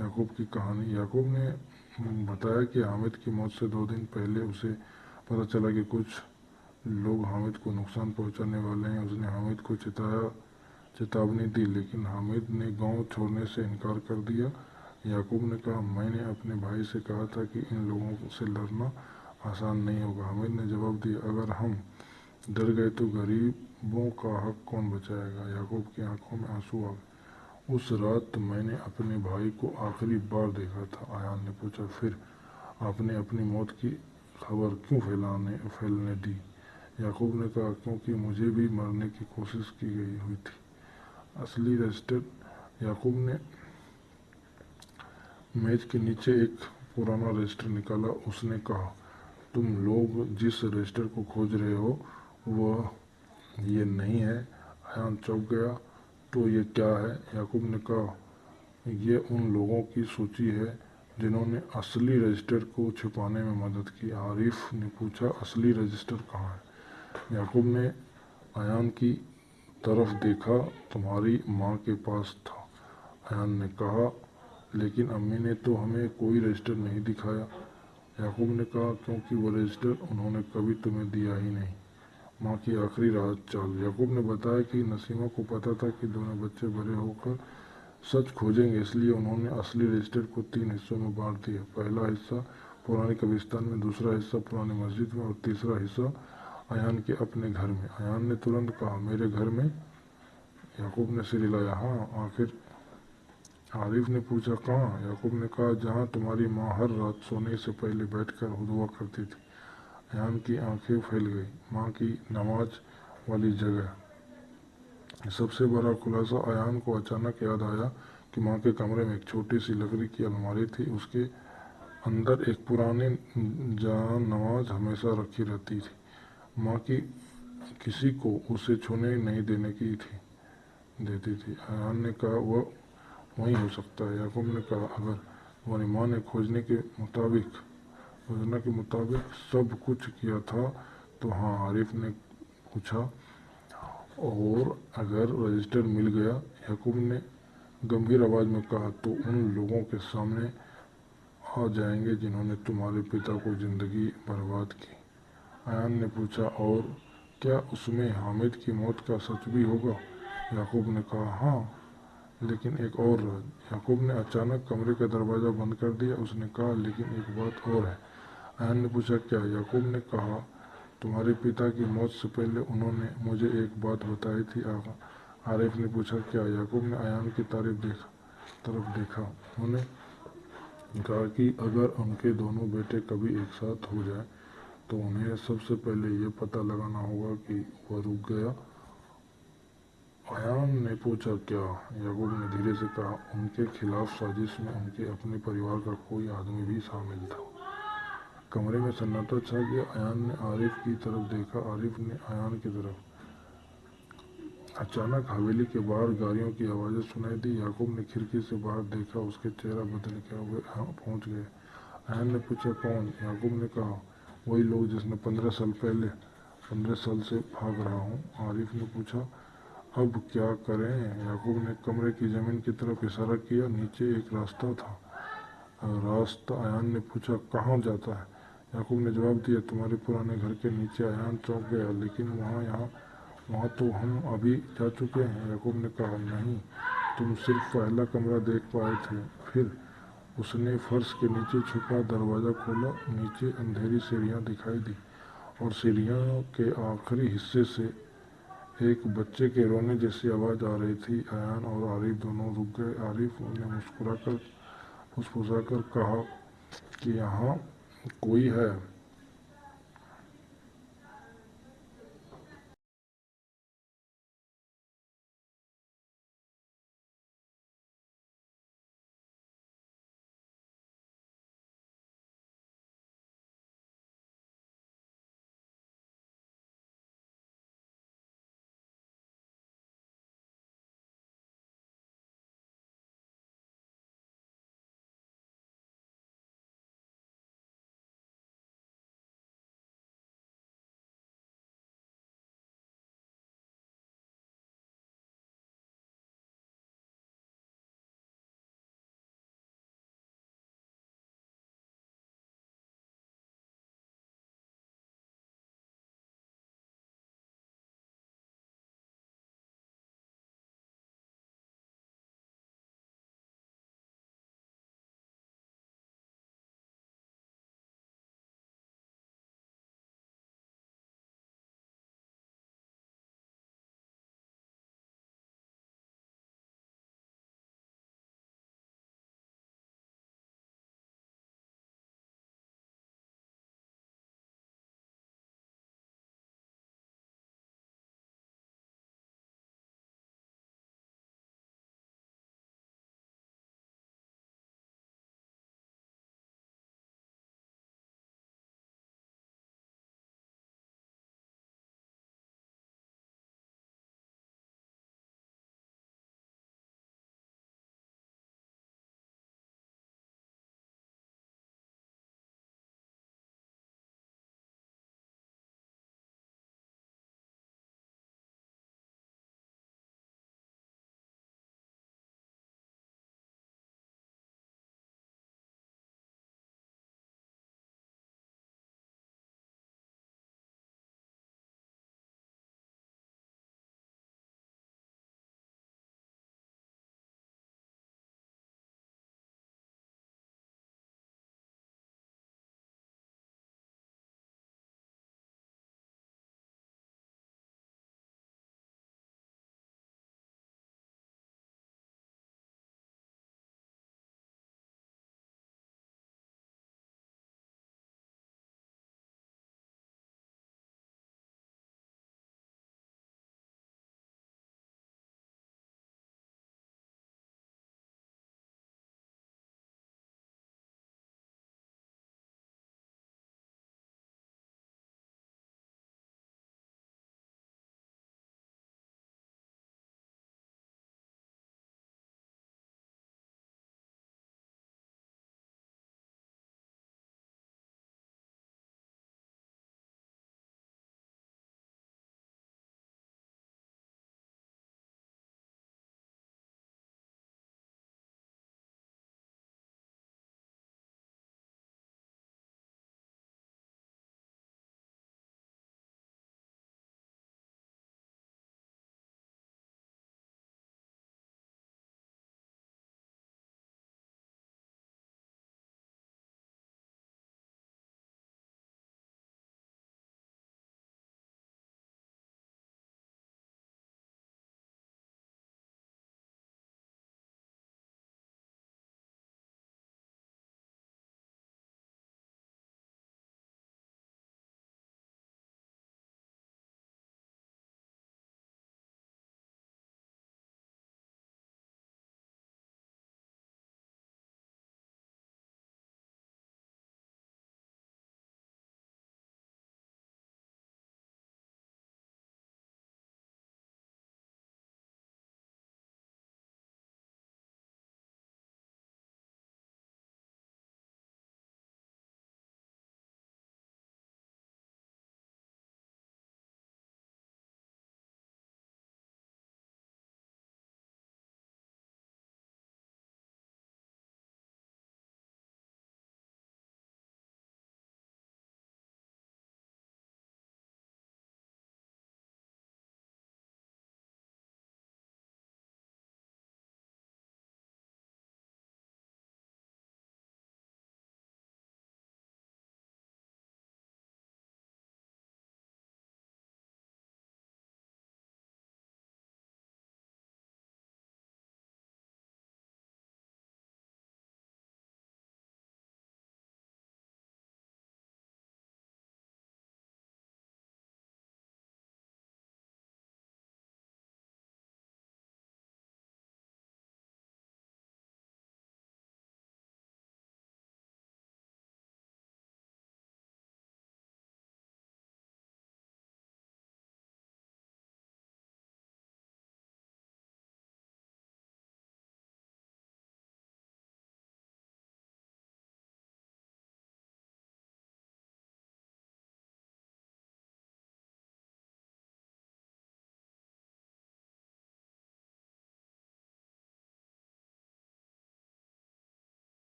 याकूब की कहानी। याकूब ने बताया कि हामिद की मौत से 2 दिन पहले उसे पता चला कि कुछ लोग हामिद को नुकसान पहुंचाने वाले हैं। उसने हामिद को चेतावनी दी, लेकिन हामिद ने गांव छोड़ने से इनकार कर दिया। याकूब ने कहा, मैंने अपने भाई से कहा था कि इन लोगों से लड़ना आसान नहीं होगा। हामिद ने जवाब दिया, अगर हम डर गए तो गरीबों का हक कौन बचाएगा? याकूब की आंखों में आंसू आ गए। उस रात मैंने अपने भाई को आखिरी बार देखा था। अयान ने पूछा, फिर आपने अपनी मौत की खबर क्यों फैलने दी? याकूब ने कहा, क्योंकि मुझे भी मरने की कोशिश की गई हुई थी। असली रजिस्टर। याकूब ने मेज के नीचे एक पुराना रजिस्टर निकाला। उसने कहा, तुम लोग जिस रजिस्टर को खोज रहे हो वह ये नहीं है। अयान चौंक गया, तो ये क्या है? याकूब ने कहा, ये उन लोगों की सूची है जिन्होंने असली रजिस्टर को छिपाने में मदद की। आरिफ ने पूछा, असली रजिस्टर कहाँ है? याकूब ने अयान की तरफ देखा, तुम्हारी माँ के पास था। अयान ने कहा, लेकिन अम्मी ने तो हमें कोई रजिस्टर नहीं दिखाया। याकूब ने कहा, क्योंकि वो रजिस्टर उन्होंने कभी तुम्हें दिया ही नहीं। माँ की आखिरी राहत चाल। याकूब ने बताया कि नसीमा को पता था कि दोनों बच्चे बड़े होकर सच खोजेंगे, इसलिए उन्होंने असली रजिस्टर को 3 हिस्सों में बांट दिया। पहला हिस्सा पुराने कब्रिस्तान में, दूसरा हिस्सा पुरानी मस्जिद में और तीसरा हिस्सा अयान के अपने घर में। अयान ने तुरंत कहा, मेरे घर में? याकूब ने सिर हिलाया। हाँ। आखिर? आरिफ ने पूछा, कहाँ? याकूब ने कहा, जहाँ तुम्हारी माँ हर रात सोने से पहले बैठकर दुआ करती थी। अयान की आंखें फैल गई। माँ की नमाज वाली जगह। सबसे बड़ा खुलासा। अयान को अचानक याद आया कि माँ के कमरे में एक छोटी सी लकड़ी की अलमारी थी। उसके अंदर एक पुरानी जहाँ नमाज हमेशा रखी रहती थी। माँ की किसी को उसे छूने नहीं देती थी। अयान ने कहा, वह वहीं हो सकता है। याकूब ने कहा, अगर तुम्हारी माँ ने योजना के मुताबिक सब कुछ किया था तो? हाँ। आरिफ ने पूछा, और अगर रजिस्टर मिल गया? याकूब ने गंभीर आवाज़ में कहा, तो उन लोगों के सामने आ जाएंगे जिन्होंने तुम्हारे पिता को ज़िंदगी बर्बाद की। अयान ने पूछा, और क्या उसमें हामिद की मौत का सच भी होगा? याकूब ने कहा, हाँ, लेकिन एक और राज। याकूब ने अचानक कमरे का दरवाज़ा बंद कर दिया। उसने कहा, लेकिन एक बात और है। अयान ने पूछा, क्या? याकूब ने कहा, तुम्हारे पिता की मौत से पहले उन्होंने मुझे एक बात बताई थी। आरिफ ने पूछा, क्या? याकूब ने अयान की तरफ देखा। उन्होंने कहा कि अगर उनके दोनों बेटे कभी एक साथ हो जाए तो उन्हें सबसे पहले ये पता लगाना होगा कि वह रुक गया। अयान ने पूछा, क्या? याकूब ने धीरे से कहा, उनके खिलाफ साजिश में उनके अपने परिवार का कोई आदमी भी शामिल था। कमरे में सन्नाटा छा गया। अयान ने आरिफ की तरफ देखा, आरिफ ने अयान की तरफ। अचानक हवेली के बाहर गाड़ियों की आवाज़ें सुनाई दी। याकूब ने खिड़की से बाहर देखा, उसके चेहरा बदल गया। वे पहुंच गए। अयान ने पूछा, कौन? याकूब ने कहा, वही लोग जिसने 15 साल से भाग रहा हूँ। आरिफ ने पूछा, अब क्या करें? याकूब ने कमरे की ज़मीन की तरफ इशारा किया। नीचे एक रास्ता था। अयान ने पूछा, कहाँ जाता है? याकूब ने जवाब दिया, तुम्हारे पुराने घर के नीचे। अयान चौंक गया, लेकिन वहाँ तो हम अभी जा चुके हैं। याकूब ने कहा, नहीं, तुम सिर्फ पहला कमरा देख पाए थे। फिर उसने फर्श के नीचे छुपा दरवाज़ा खोला। नीचे अंधेरी सीढ़ियाँ दिखाई दी और सीढ़ियों के आखिरी हिस्से से एक बच्चे के रोने जैसी आवाज़ आ रही थी। अयान और आरिफ दोनों रुक गए। आरिफ ने फुसफुसाकर कहा कि यहाँ कोई है।